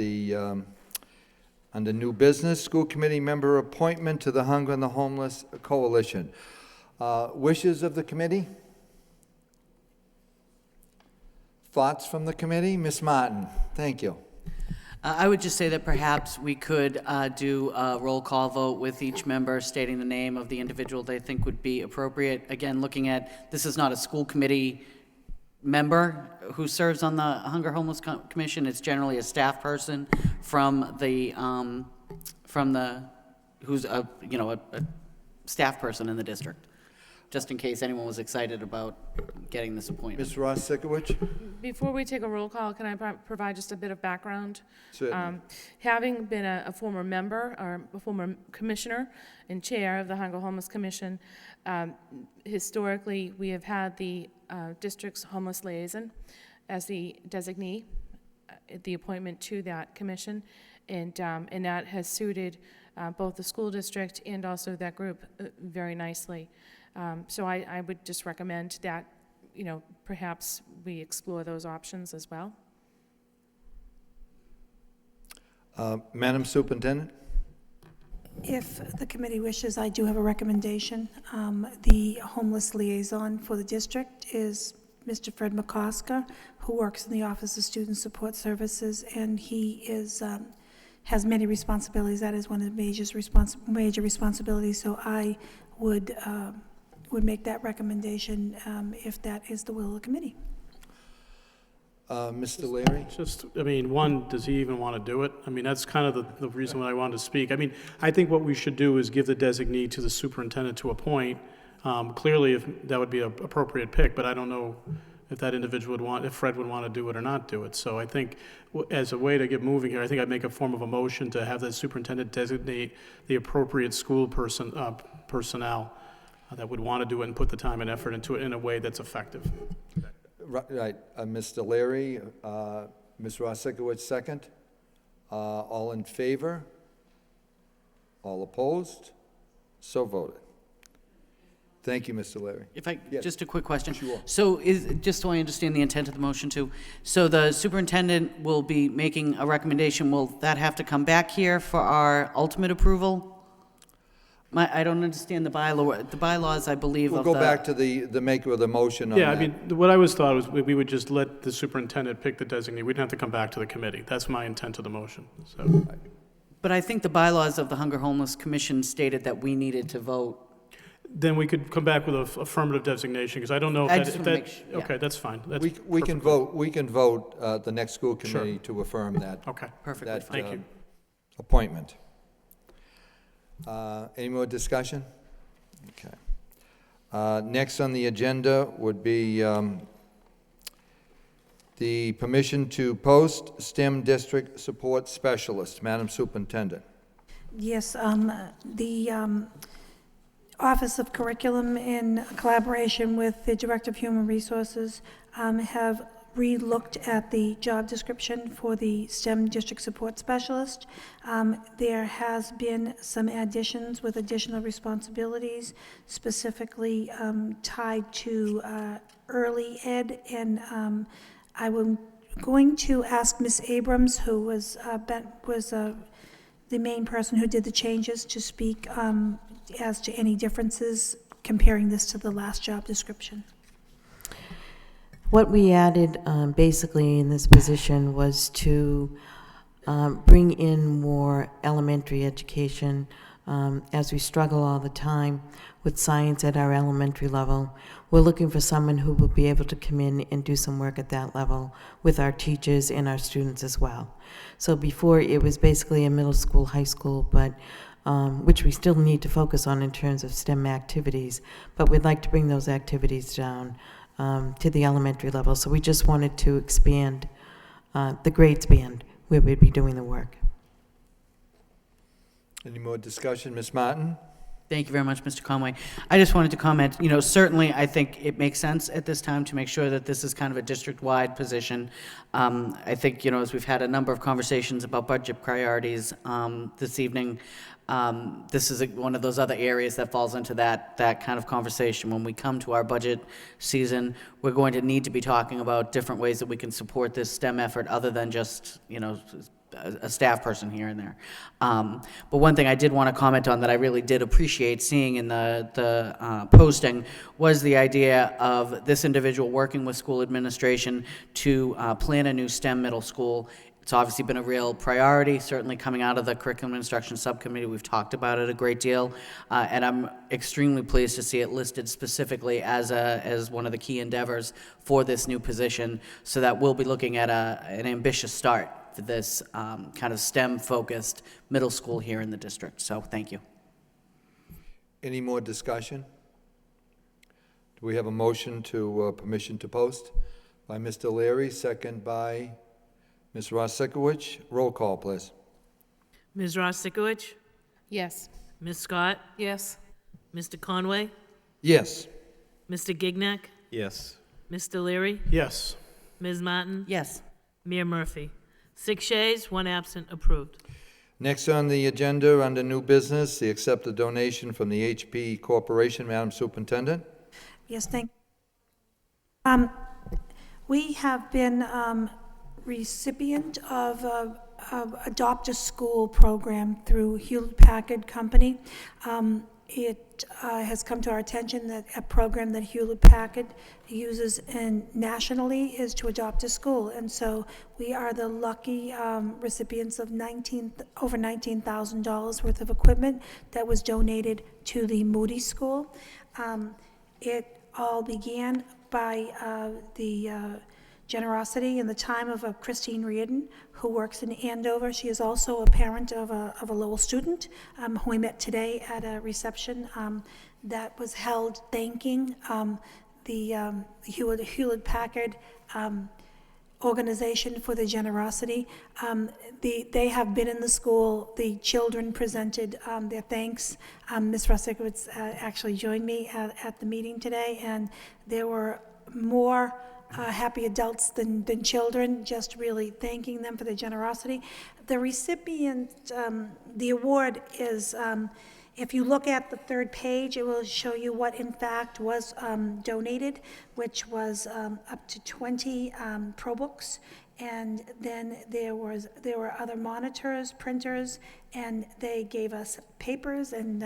Speaker 1: under new business, school committee member appointment to the Hunger and the Homeless Coalition. Wishes of the committee? Thoughts from the committee? Ms. Martin, thank you.
Speaker 4: I would just say that perhaps we could do a roll call vote with each member stating the name of the individual they think would be appropriate. Again, looking at, this is not a school committee member who serves on the Hunger Homeless Commission. It's generally a staff person from the who's a staff person in the district, just in case anyone was excited about getting this appointment.
Speaker 1: Ms. Ross-Sikowicz?
Speaker 7: Before we take a roll call, can I provide just a bit of background?
Speaker 1: Certainly.
Speaker 7: Having been a former member or a former commissioner and chair of the Hunger Homeless Commission, historically we have had the district's homeless liaison as the designee, the appointment to that commission, and that has suited both the school district and also that group very nicely. So I would just recommend that, perhaps we explore those options as well.
Speaker 1: Madam Superintendent?
Speaker 5: If the committee wishes, I do have a recommendation. The homeless liaison for the district is Mr. Fred McCosker, who works in the Office of Student Support Services, and he has many responsibilities. That is one of the major responsibilities. So I would make that recommendation if that is the will of the committee.
Speaker 1: Mr. Leary?
Speaker 8: Just, one, does he even want to do it? That's kind of the reason why I wanted to speak. I think what we should do is give the designee to the superintendent to appoint. Clearly, if that would be an appropriate pick, but I don't know if that individual if Fred would want to do it or not do it. So I think as a way to get moving here, I think I'd make a form of a motion to have the superintendent designate the appropriate school personnel that would want to do it and put the time and effort into it in a way that's effective.
Speaker 1: Right, Mr. Leary, Ms. Ross-Sikowicz, second. All in favor? All opposed? So voted. Thank you, Mr. Leary.
Speaker 4: If I,
Speaker 1: Yes.
Speaker 4: just a quick question.
Speaker 1: Sure.
Speaker 4: So just so I understand the intent of the motion too, so the superintendent will be making a recommendation. Will that have to come back here for our ultimate approval? I don't understand the bylaw. The bylaws, I believe,
Speaker 1: We'll
Speaker 4: of
Speaker 1: go
Speaker 4: the...
Speaker 1: back to the maker of the motion on
Speaker 8: Yeah, I
Speaker 1: that.
Speaker 8: mean, what I was thought was we would just let the superintendent pick the designee. We didn't have to come back to the committee. That's my intent of the motion, so.
Speaker 4: But I think the bylaws of the Hunger Homeless Commission stated that we needed to vote.
Speaker 8: Then we could come back with a affirmative designation, because I don't know if
Speaker 4: I
Speaker 8: that...
Speaker 4: just
Speaker 8: if
Speaker 4: wanna
Speaker 8: that-
Speaker 4: make su- yeah.
Speaker 8: Okay, that's fine. That's
Speaker 1: We can
Speaker 8: perfectly-
Speaker 1: vote the next school committee to affirm that.
Speaker 8: Okay,
Speaker 4: Perfectly
Speaker 1: that,
Speaker 4: fine.
Speaker 8: thank you.
Speaker 1: Appointment. Any more discussion? Okay. Next on the agenda would be the permission to post STEM district support specialist. Madam Superintendent.
Speaker 5: Yes, the Office of Curriculum, in collaboration with the Director of Human Resources, have re-looked at the job description for the STEM District Support Specialist. There has been some additions with additional responsibilities, specifically tied to early ed, and I was going to ask Ms. Abrams, who was the main person who did the changes, to speak as to any differences comparing this to the last job description.
Speaker 6: What we added basically in this position was to bring in more elementary education as we struggle all the time with science at our elementary level. We're looking for someone who will be able to come in and do some work at that level with our teachers and our students as well. So before, it was basically a middle school, high school, but which we still need to focus on in terms of STEM activities, but we'd like to bring those activities down to the elementary level. So we just wanted to expand the grades band where we'd be doing the work.
Speaker 1: Any more discussion? Ms. Martin?
Speaker 4: Thank you very much, Mr. Conway. I just wanted to comment, certainly I think it makes sense at this time to make sure that this is kind of a district-wide position. I think, as we've had a number of conversations about budget priorities this evening, this is one of those other areas that falls into that kind of conversation. When we come to our budget season, we're going to need to be talking about different ways that we can support this STEM effort other than just, a staff person here and there. But one thing I did want to comment on that I really did appreciate seeing in the posting was the idea of this individual working with school administration to plan a new STEM middle school. It's obviously been a real priority, certainly coming out of the Curriculum Instruction Subcommittee. We've talked about it a great deal, and I'm extremely pleased to see it listed specifically as one of the key endeavors for this new position, so that we'll be looking at an ambitious start for this kind of STEM-focused middle school here in the district. So thank you.
Speaker 1: Any more discussion? Do we have a motion to permission to post by Mr. Leary, second by Ms. Ross-Sikowicz? Roll call, please.
Speaker 2: Ms. Ross-Sikowicz?
Speaker 7: Yes.
Speaker 2: Ms. Scott?
Speaker 10: Yes.
Speaker 2: Mr. Conway?
Speaker 1: Yes.
Speaker 2: Mr. Gignac?
Speaker 9: Yes.
Speaker 2: Mr. Leary?
Speaker 8: Yes.
Speaker 2: Ms. Martin?
Speaker 4: Yes.
Speaker 2: Mayor Murphy? 6 yeas, 1 absent, approved.
Speaker 1: Next on the agenda, under new business, the accepted donation from the HP Corporation. Madam Superintendent?
Speaker 5: Yes, thank we have been recipient of Adopt a School program through Hewlett-Packard Company. It has come to our attention that a program that Hewlett-Packard uses nationally is to adopt a school. And so we are the lucky recipients of over $19,000 worth of equipment that was donated to the Moody School. It all began by the generosity and the time of Christine Reardon, who works in Andover. She is also a parent of a Lowell student who we met today at a reception that was held thanking the Hewlett-Packard organization for the generosity. They have been in the school. The children presented their thanks. Ms. Ross-Sikowicz actually joined me at the meeting today, and there were more happy adults than children, just really thanking them for their generosity. The recipient, the award is, if you look at the third page, it will show you what in fact was donated, which was up to 20 ProBooks And then there were other monitors, printers, and they gave us papers and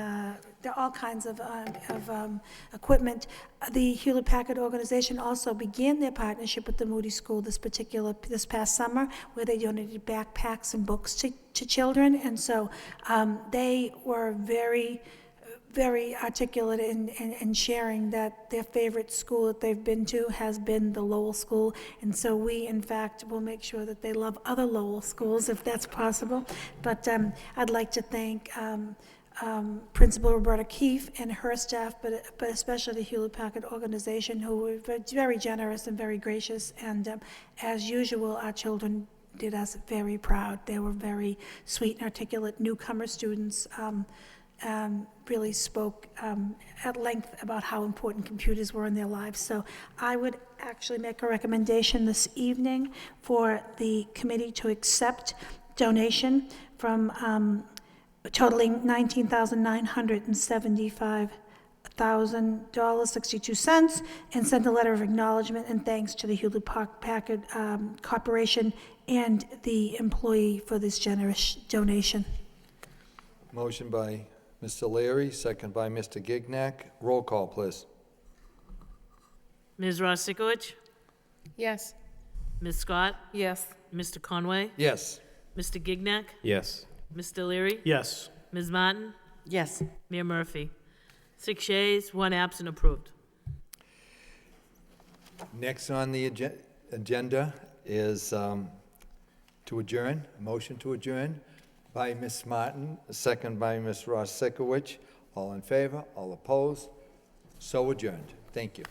Speaker 5: all kinds of equipment. The Hewlett-Packard organization also began their partnership with the Moody School this past summer, where they donated backpacks and books to children. And so they were very articulate in sharing that their favorite school that they've been to has been the Lowell School. And so we, in fact, will make sure that they love other Lowell schools if that's possible. But I'd like to thank Principal Roberta Keefe and her staff, but especially the Hewlett-Packard organization, who were very generous and very gracious. And as usual, our children did us very proud. They were very sweet and articulate newcomer students. Really spoke at length about how important computers were in their lives. So I would actually make a recommendation this evening for the committee to accept donation from totaling $19,975.62, and send a letter of acknowledgement and thanks to the Hewlett-Packard Corporation and the employee for this generous donation.
Speaker 1: Motion by Mr. Leary, second by Mr. Gignac. Roll call, please.
Speaker 2: Ms. Rosikowicz?
Speaker 7: Yes.
Speaker 2: Ms. Scott?
Speaker 10: Yes.
Speaker 2: Mr. Conway?
Speaker 1: Yes.
Speaker 2: Mr. Gignac?
Speaker 9: Yes.
Speaker 2: Mr. Leary?
Speaker 8: Yes.
Speaker 2: Ms. Martin?
Speaker 4: Yes.
Speaker 2: Mayor Murphy? 6 yeas, 1 absent, approved.
Speaker 1: Next on the agenda is to adjourn, a motion to adjourn by Ms. Martin, a second by Ms. Rosikowicz. All in favor, all opposed, so adjourned. Thank you.